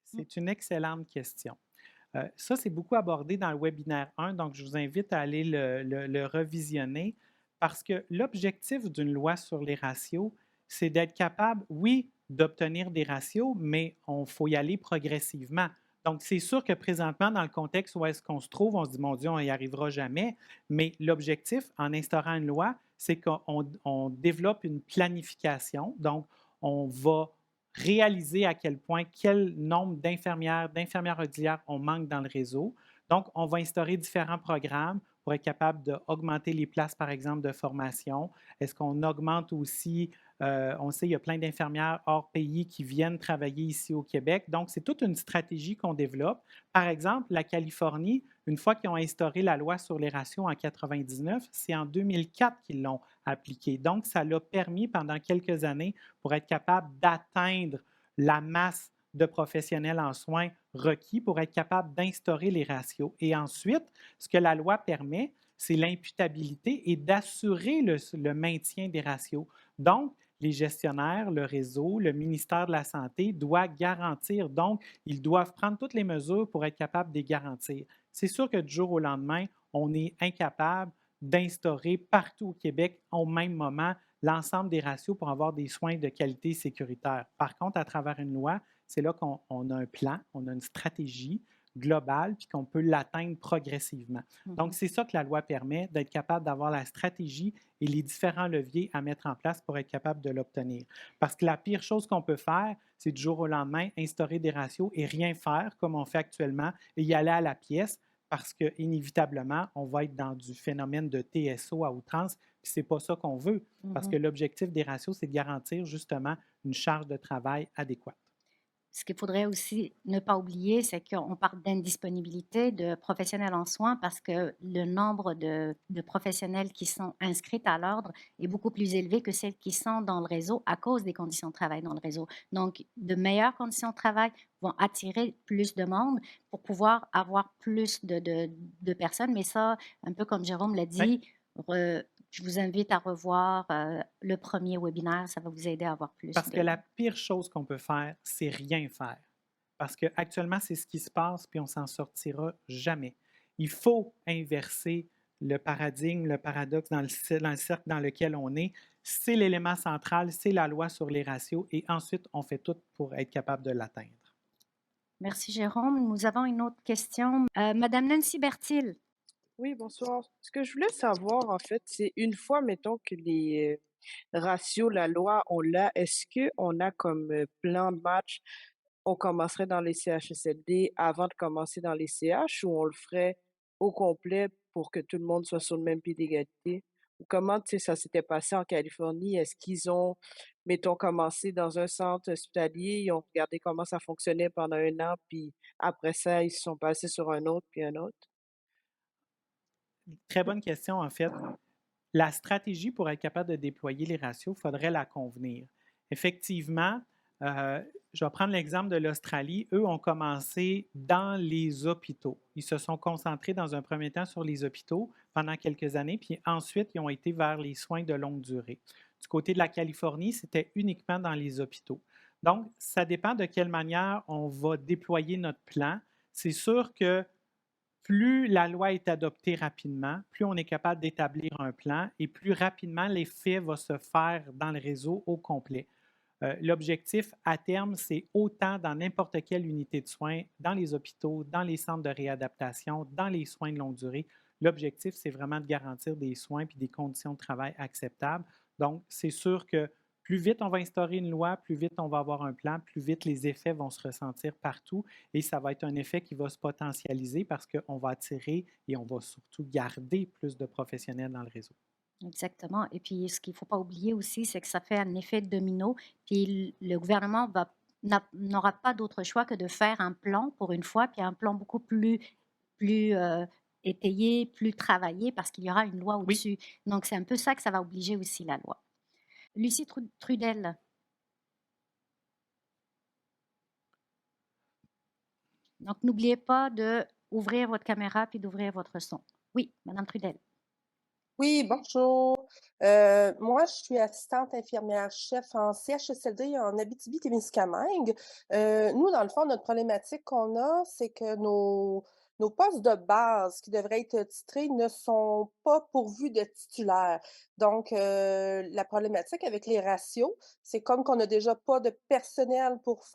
C'est une excellente question. Ça, c'est beaucoup abordé dans le webinaire 1, donc je vous invite à aller le revisionner parce que l'objectif d'une loi sur les ratios, c'est d'être capable, oui, d'obtenir des ratios, mais il faut y aller progressivement. Donc, c'est sûr que présentement, dans le contexte où est-ce qu'on se trouve, on se dit, mon Dieu, on n'y arrivera jamais, mais l'objectif, en instaurant une loi, c'est qu'on développe une planification. Donc, on va réaliser à quel nombre d'infirmières auxiliaires on manque dans le réseau. Donc, on va instaurer différents programmes pour être capable d'augmenter les places, par exemple, de formation. Est-ce qu'on augmente aussi, on sait, il y a plein d'infirmières hors pays qui viennent travailler ici au Québec. Donc, c'est toute une stratégie qu'on développe. Par exemple, la Californie, une fois qu'ils ont instauré la loi sur les ratios en 1999, c'est en 2004 qu'ils l'ont appliquée. Donc, ça l'a permis pendant quelques années pour être capable d'atteindre la masse de professionnels en soins requis pour être capable d'instaurer les ratios. Et ensuite, ce que la loi permet, c'est l'imputabilité et d'assurer le maintien des ratios. Donc, les gestionnaires, le réseau, le ministère de la Santé doivent garantir. Donc, ils doivent prendre toutes les mesures pour être capables de les garantir. C'est sûr que du jour au lendemain, on est incapable d'instaurer partout au Québec au même moment l'ensemble des ratios pour avoir des soins de qualité sécuritaire. Par contre, à travers une loi, c'est là qu'on a un plan, on a une stratégie global, puis qu'on peut l'atteindre progressivement. Donc, Mhm. c'est ça que la loi permet, d'être capable d'avoir la stratégie et les différents leviers à mettre en place pour être capable de l'obtenir. Parce que la pire chose qu'on peut faire, c'est du jour au lendemain instaurer des ratios et rien faire comme on fait actuellement et y aller à la pièce parce qu'inévitablement, on va être dans du phénomène de TSO à outrance, puis c'est pas ça qu'on veut, parce que Mhm. l'objectif des ratios, c'est de garantir justement une charge de travail adéquate. Ce qu'il faudrait aussi ne pas oublier, c'est qu'on parle d'indisponibilité de professionnels en soins parce que le nombre de professionnels qui sont inscrits à l'ordre est beaucoup plus élevé que celles qui sont dans le réseau à cause des conditions de travail dans le réseau. Donc, de meilleures conditions de travail vont attirer plus de monde pour pouvoir avoir plus de personnes. Mais ça, un peu comme Jérôme l'a Oui, dit, je vous invite à revoir le premier webinaire. Ça va vous aider à avoir plus parce que de... la pire chose qu'on peut faire, c'est rien faire. Parce qu'actuellement, c'est ce qui se passe, puis on s'en sortira jamais. Il faut inverser le paradigme, le paradoxe dans le cercle dans lequel on est. C'est l'élément central, c'est la loi sur les ratios, et ensuite, on fait tout pour être capable de l'atteindre. Merci Jérôme. Nous avons une autre question. Madame Nancy Bertil. Oui, bonsoir. Ce que je voulais savoir, en fait, c'est une fois, mettons, que les ratios, la loi, on l'a, est-ce qu'on a comme plan de match, on commencerait dans les CHSLD avant de commencer dans les CH ou on le ferait au complet pour que tout le monde soit sur le même pied d'égalité? Ou comment, tu sais, ça s'était passé en Californie? Est-ce qu'ils ont, mettons, commencé dans un centre hospitalier, ils ont regardé comment ça fonctionnait pendant un an, puis après ça, ils se sont passés sur un autre, puis un autre? Très bonne question, en fait. La stratégie pour être capable de déployer les ratios, il faudrait la convenir. Effectivement, je vais prendre l'exemple de l'Australie. Eux ont commencé dans les hôpitaux. Ils se sont concentrés dans un premier temps sur les hôpitaux pendant quelques années, puis ensuite, ils ont été vers les soins de longue durée. Du côté de la Californie, c'était uniquement dans les hôpitaux. Donc, ça dépend de quelle manière on va déployer notre plan. C'est sûr que plus la loi est adoptée rapidement, plus on est capable d'établir un plan et plus rapidement l'effet va se faire dans le réseau au complet. L'objectif à terme, c'est autant dans n'importe quelle unité de soins, dans les hôpitaux, dans les centres de réadaptation, dans les soins de longue durée. L'objectif, c'est vraiment de garantir des soins et des conditions de travail acceptables. Donc, c'est sûr que plus vite on va instaurer une loi, plus vite on va avoir un plan, plus vite les effets vont se ressentir partout et ça va être un effet qui va se potentialiser parce qu'on va attirer et on va surtout garder plus de professionnels dans le réseau. Exactement. Et puis, ce qu'il ne faut pas oublier aussi, c'est que ça fait un effet domino. Puis, le gouvernement n'aura pas d'autre choix que de faire un plan pour une fois, puis un plan beaucoup plus étayé, plus travaillé, parce qu'il y aura une loi Oui, au-dessus. Donc, c'est un peu ça que ça va obliger aussi la loi. Lucie Trudel. Donc, n'oubliez pas d'ouvrir votre caméra puis d'ouvrir votre son. Oui, Madame Trudel. Oui, bonjour. Moi, je suis assistante infirmière-chef en CHSLD en Abitibi-Témiscamingue. Nous, dans le fond, notre problématique qu'on a, c'est que nos postes de base qui devraient être titrés ne sont pas pourvus de titulaires. Donc, la problématique avec les ratios, c'est comme qu'on n'a déjà pas de personnel pour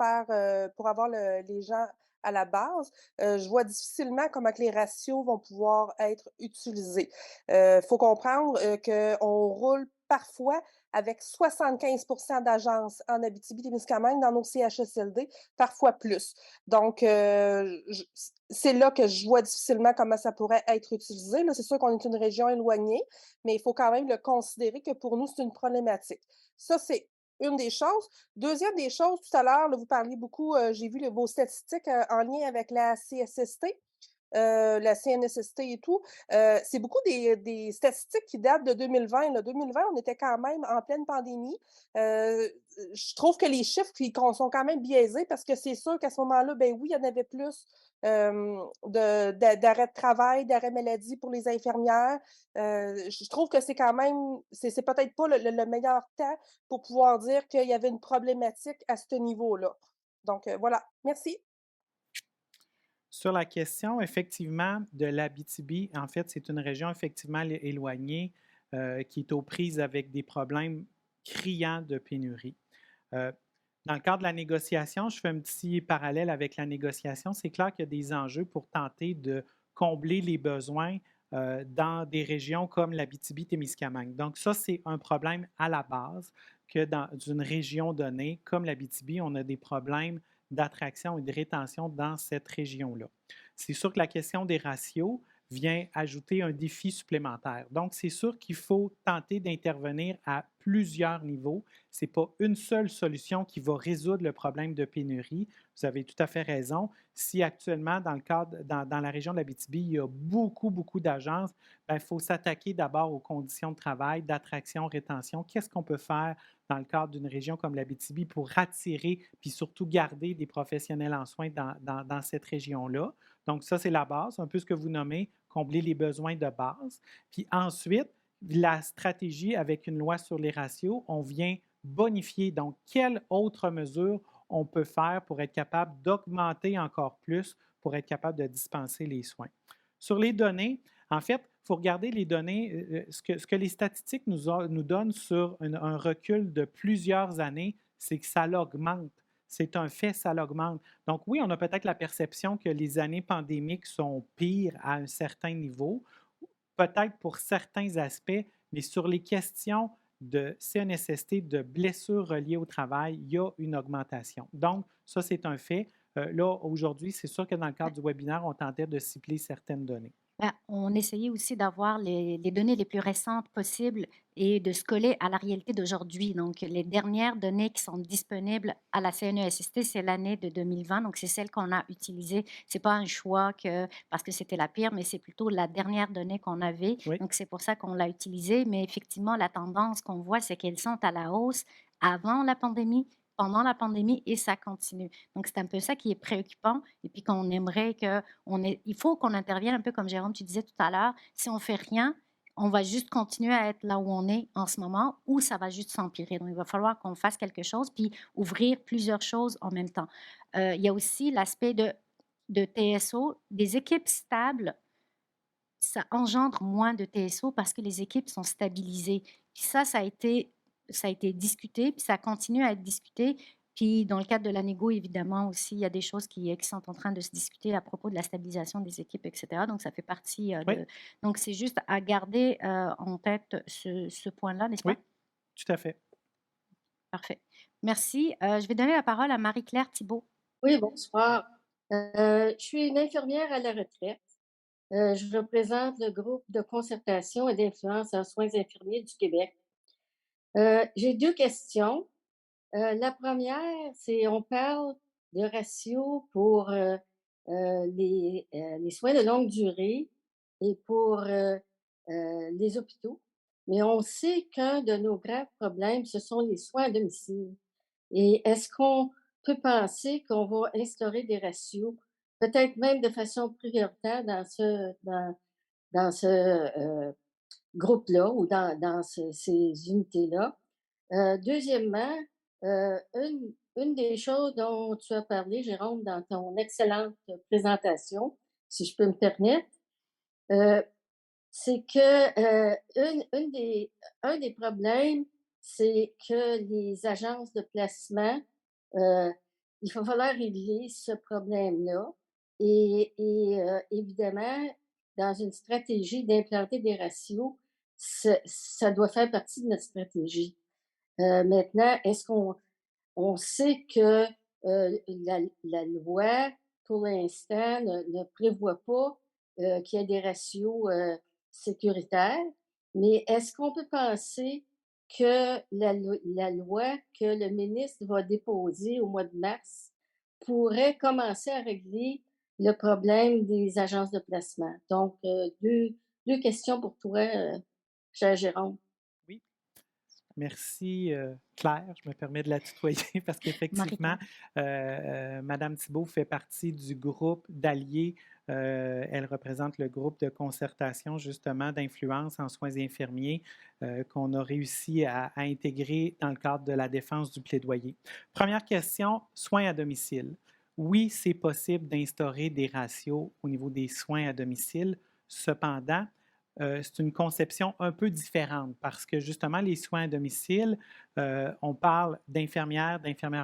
pour avoir les gens à la base. Je vois difficilement comment que les ratios vont pouvoir être utilisés. Faut comprendre, qu'on roule parfois avec 75 d'agences en Abitibi-Témiscamingue dans nos CHSLD, parfois plus. Donc, c'est là que je vois difficilement comment ça pourrait être utilisé. Là, c'est sûr qu'on est une région éloignée, mais il faut quand même le considérer que pour nous, c'est une problématique. Ça, c'est une des choses. Deuxième des choses, tout à l'heure, là, vous parliez beaucoup, j'ai vu vos statistiques, en lien avec la CSST. La CNSST et tout, c'est beaucoup des statistiques qui datent de 2020. Là. 2020, on était quand même en pleine pandémie. Je trouve que les chiffres sont quand même biaisés parce que c'est sûr qu'à ce moment-là, ben oui, il y en avait plus d'arrêt de travail, d'arrêt maladie pour les infirmières. Je trouve que c'est quand même, c'est peut-être pas le meilleur temps pour pouvoir dire qu'il y avait une problématique à ce niveau-là. Donc, voilà. Merci. sur la question, effectivement, de l'Abitibi, en fait, c'est une région effectivement éloignée qui est aux prises avec des problèmes criants de pénurie. Euh, Dans le cadre de la négociation, je fais un petit parallèle avec la négociation. C'est clair qu'il y a des enjeux pour tenter de combler les besoins dans des régions comme l'Abitibi-Témiscamingue. Donc ça, c'est un problème à la base que dans une région donnée, comme l'Abitibi, on a des problèmes d'attraction et de rétention dans cette région-là. C'est sûr que la question des ratios vient ajouter un défi supplémentaire. Donc, c'est sûr qu'il faut tenter d'intervenir à plusieurs niveaux. Ce n'est pas une seule solution qui va résoudre le problème de pénurie. Vous avez tout à fait raison. Si actuellement, dans la région de l'Abitibi, il y a beaucoup d'agences, il faut s'attaquer d'abord aux conditions de travail, d'attraction, rétention. Qu'est-ce qu'on peut faire dans le cadre d'une région comme l'Abitibi pour attirer puis surtout garder des professionnels en soins dans cette région-là? Donc, ça, c'est la base, un peu ce que vous nommez, combler les besoins de base. Puis ensuite, la stratégie avec une loi sur les ratios, on vient bonifier. Donc, quelle autre mesure on peut faire pour être capable d'augmenter encore plus, pour être capable de dispenser les soins? Sur les données, en fait, il faut regarder les données, ce que les statistiques nous donnent sur un recul de plusieurs années, c'est que ça l'augmente. C'est un fait, ça l'augmente. Donc oui, on a peut-être la perception que les années pandémiques sont pires à un certain niveau, peut-être pour certains aspects, mais sur les questions de CNSST, de blessures reliées au travail, il y a une augmentation. Donc, ça, c'est un fait. Là, aujourd'hui, c'est sûr que dans le cadre du webinaire, on tentait de cibler certaines données. Ben, on essayait aussi d'avoir les données les plus récentes possibles et de se coller à la réalité d'aujourd'hui. Donc, les dernières données qui sont disponibles à la CNESST, c'est l'année de 2020. Donc, c'est celle qu'on a utilisée. C'est pas un choix parce que c'était la pire, mais c'est plutôt la dernière donnée qu'on avait. Oui, Donc, c'est pour ça qu'on l'a utilisée. Mais effectivement, la tendance qu'on voit, c'est qu'elles sont à la hausse avant la pandémie, pendant la pandémie et ça continue. Donc, c'est un peu ça qui est préoccupant et puis qu'on aimerait il faut qu'on intervienne un peu comme Jérôme, tu disais tout à l'heure. Si on fait rien, on va juste continuer à être là où on est en ce moment ou ça va juste s'empirer. Donc, il va falloir qu'on fasse quelque chose puis ouvrir plusieurs choses en même temps. Il y a aussi l'aspect de TSO. Des équipes stables, ça engendre moins de TSO parce que les équipes sont stabilisées. Puis ça a été discuté, puis ça continue à être discuté. Puis dans le cadre de la négo, évidemment aussi, il y a des choses qui sont en train de se discuter à propos de la stabilisation des équipes, etc. Donc ça fait partie oui, de... Donc c'est juste à garder en tête ce point-là, n'est-ce oui, pas? tout à fait. Parfait. Merci. Je vais donner la parole à Marie-Claire Thibault. Oui, bonsoir. Je suis une infirmière à la retraite. Je représente le groupe de concertation et d'influence en soins infirmiers du Québec. J'ai 2 questions. La première, c'est on parle de ratio pour, les soins de longue durée et pour, les hôpitaux, mais on sait qu'un de nos graves problèmes, ce sont les soins à domicile. Et est-ce qu'on peut penser qu'on va instaurer des ratios, peut-être même de façon prioritaire dans ce, groupe-là ou dans ces unités-là? Deuxièmement, une des choses dont tu as parlé, Jérôme, dans ton excellente présentation, si je peux me permettre, heu, c'est que, un des problèmes, c'est que les agences de placement, heu, il va falloir régler ce problème-là et évidemment, dans une stratégie d'implanter des ratios, ça doit faire partie de notre stratégie. Maintenant, est-ce qu'on sait que, la loi, pour l'instant, ne prévoit pas, qu'il y ait des ratios, sécuritaires, mais est-ce qu'on peut penser que la loi que le ministre va déposer au mois de mars pourrait commencer à régler le problème des agences de placement? Donc, 2 questions pour toi, cher Jérôme. Oui. Merci, Claire. Je me permets de la tutoyer parce qu'effectivement, Marie-Claire. Madame Thibault fait partie du groupe d'alliés. Elle représente le groupe de concertation, justement, d'influence en soins infirmiers qu'on a réussi à intégrer dans le cadre de la défense du plaidoyer. Première question, soins à domicile. Oui, c'est possible d'instaurer des ratios au niveau des soins à domicile. Cependant, c'est une conception un peu différente parce que justement, les soins à domicile, on parle d'infirmières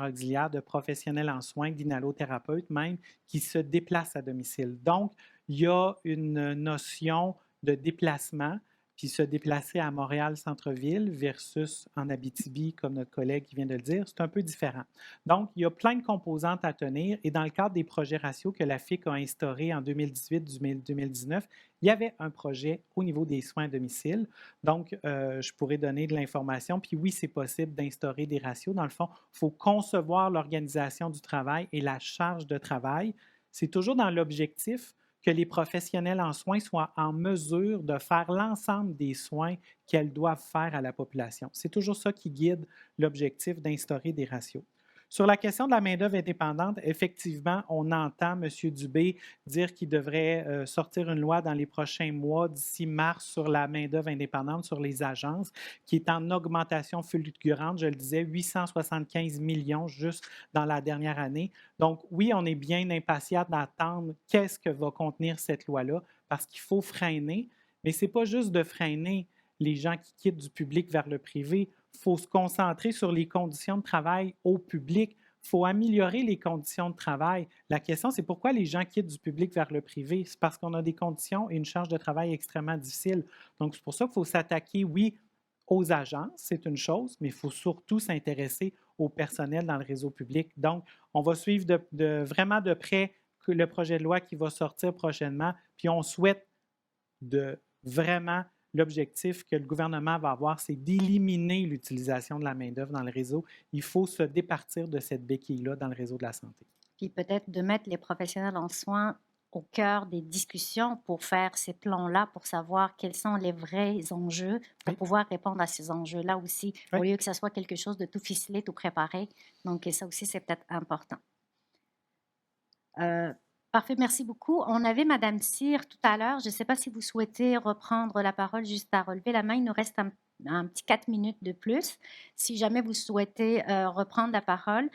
auxiliaires, de professionnels en soins, d'inhalothérapeutes même, qui se déplacent à domicile. Donc, il y a une notion de déplacement, puis se déplacer à Montréal centre-ville versus en Abitibi, comme notre collègue qui vient de le dire, c'est un peu différent. Donc, il y a plein de composantes à tenir et dans le cadre des projets ratios que la FIC a instaurés en 2018-2019, il y avait un projet au niveau des soins à domicile. Donc, je pourrais donner de l'information. Puis oui, c'est possible d'instaurer des ratios. Dans le fond, il faut concevoir l'organisation du travail et la charge de travail. C'est toujours dans l'objectif que les professionnels en soins soient en mesure de faire l'ensemble des soins qu'elles doivent faire à la population. C'est toujours ça qui guide l'objectif d'instaurer des ratios. Sur la question de la main-d'œuvre indépendante, effectivement, on entend M. Dubé dire qu'il devrait sortir une loi dans les prochains mois, d'ici mars, sur la main-d'œuvre indépendante, sur les agences, qui est en augmentation fulgurante. Je le disais, 875 millions juste dans la dernière année. Donc, oui, on est bien impatient d'attendre qu'est-ce que va contenir cette loi-là, parce qu'il faut freiner, mais ce n'est pas juste de freiner les gens qui quittent du public vers le privé. Il faut se concentrer sur les conditions de travail au public. Il faut améliorer les conditions de travail. La question, c'est pourquoi les gens quittent du public vers le privé? C'est parce qu'on a des conditions et une charge de travail extrêmement difficile. Donc, c'est pour ça qu'il faut s'attaquer, oui, aux agences, c'est une chose, mais il faut surtout s'intéresser au personnel dans le réseau public. Donc, on va suivre vraiment de près le projet de loi qui va sortir prochainement, puis on souhaite vraiment l'objectif que le gouvernement va avoir, c'est d'éliminer l'utilisation de la main-d'œuvre dans le réseau. Il faut se départir de cette béquille-là dans le réseau de la santé. Puis peut-être de mettre les professionnels en soins au cœur des discussions pour faire ces plans-là, pour savoir quels sont les vrais enjeux, pour pouvoir répondre à ces enjeux-là aussi, au lieu que ce soit quelque chose de tout ficelé, tout préparé. Donc, ça aussi, c'est peut-être important. Parfait, merci beaucoup. On avait Madame Cyr tout à l'heure. Je ne sais pas si vous souhaitez reprendre la parole, juste à relever la main. Il nous reste un petit 4 minutes de plus. Si jamais vous souhaitez reprendre la parole.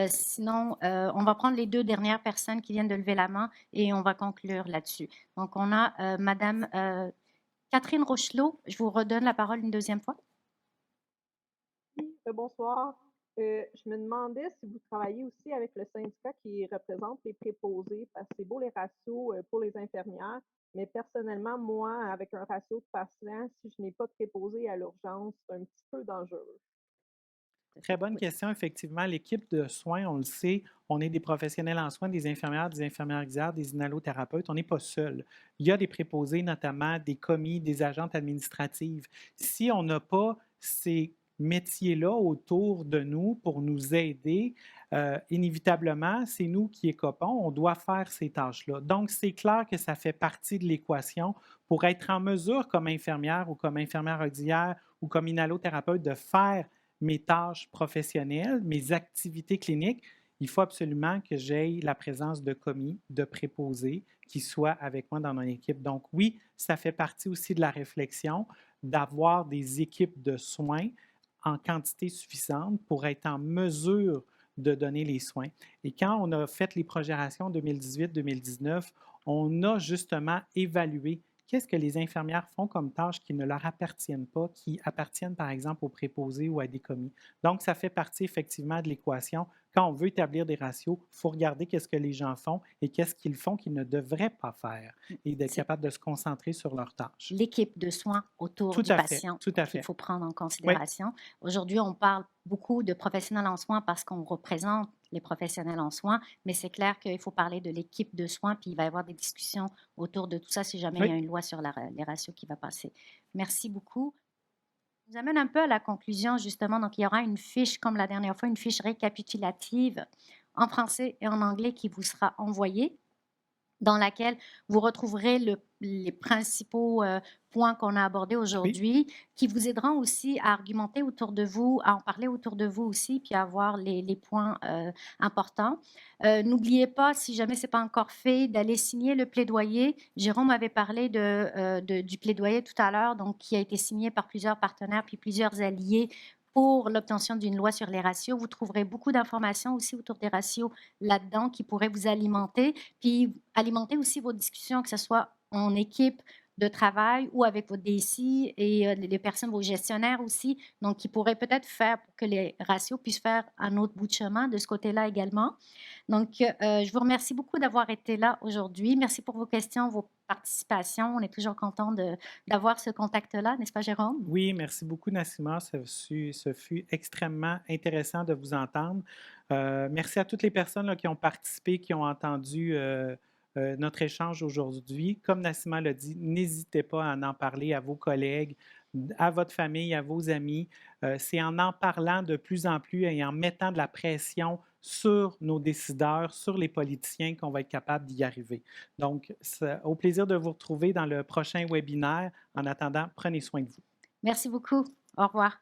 Sinon, on va prendre les 2 dernières personnes qui viennent de lever la main et on va conclure là-dessus. Donc, on a Madame Catherine Rochelot. Je vous redonne la parole une deuxième fois. Oui, bonsoir. Je me demandais si vous travaillez aussi avec le syndicat qui représente les préposés, parce que c'est beau les ratios pour les infirmières, mais personnellement, moi, avec un ratio de patients, si je n'ai pas de préposé à l'urgence, c'est un petit peu dangereux. Très bonne question, effectivement. L'équipe de soins, on le sait, on est des professionnels en soins, des infirmières auxiliaires, des inhalothérapeutes. On n'est pas seul. Il y a des préposés, notamment des commis, des agentes administratives. Si on n'a pas ces métiers-là autour de nous pour nous aider, inévitablement, c'est nous qui écopons. On doit faire ces tâches-là. Donc, c'est clair que ça fait partie de l'équation pour être en mesure, comme infirmière ou comme infirmière auxiliaire ou comme inhalothérapeute, de faire mes tâches professionnelles, mes activités cliniques. Il faut absolument que j'aie la présence de commis, de préposés qui soient avec moi dans mon équipe. Donc oui, ça fait partie aussi de la réflexion d'avoir des équipes de soins en quantité suffisante pour être en mesure de donner les soins. Et quand on a fait les projections 2018-2019, on a justement évalué qu'est-ce que les infirmières font comme tâches qui ne leur appartiennent pas, qui appartiennent par exemple aux préposés ou à des commis. Donc, ça fait partie effectivement de l'équation. Quand on veut établir des ratios, il faut regarder qu'est-ce que les gens font et qu'est-ce qu'ils font qu'ils ne devraient pas faire et d'être capable de se concentrer sur leurs tâches. L'équipe de soins autour du patient qu'il faut prendre en considération. Oui. Aujourd'hui, on parle beaucoup de professionnels en soins parce qu'on représente les professionnels en soins, mais c'est clair qu'il faut parler de l'équipe de soins, puis il va y avoir des discussions autour de tout ça si jamais il y a une loi sur les ratios qui va passer. Merci beaucoup. Ça nous amène un peu à la conclusion, justement. Donc, il y aura une fiche, comme la dernière fois, une fiche récapitulative en français et en anglais qui vous sera envoyée, dans laquelle vous retrouverez les principaux points qu'on a abordés aujourd'hui, qui vous aideront aussi à argumenter autour de vous, à en parler autour de vous aussi, puis à voir les points importants. N'oubliez pas, si jamais ce n'est pas encore fait, d'aller signer le plaidoyer. Jérôme avait parlé du plaidoyer tout à l'heure, donc qui a été signé par plusieurs partenaires puis plusieurs alliés pour l'obtention d'une loi sur les ratios. Vous trouverez beaucoup d'informations aussi autour des ratios là-dedans qui pourraient vous alimenter, puis alimenter aussi vos discussions, que ce soit en équipe, de travail ou avec votre DSI et les personnes, vos gestionnaires aussi, donc qui pourraient peut-être faire pour que les ratios puissent faire un autre bout de chemin de ce côté-là également. Donc, je vous remercie beaucoup d'avoir été là aujourd'hui. Merci pour vos questions, vos participations. On est toujours content d'avoir ce contact-là, n'est-ce pas, Jérôme? Oui, merci beaucoup, Nassima. Ce fut extrêmement intéressant de vous entendre. Merci à toutes les personnes là, qui ont participé, qui ont entendu notre échange aujourd'hui. Comme Nassima l'a dit, n'hésitez pas à en parler à vos collègues, à votre famille, à vos amis. C'est en parlant de plus en plus et en mettant de la pression sur nos décideurs, sur les politiciens, qu'on va être capable d'y arriver. Donc, au plaisir de vous retrouver dans le prochain webinaire. En attendant, prenez soin de vous. Merci beaucoup. Au revoir.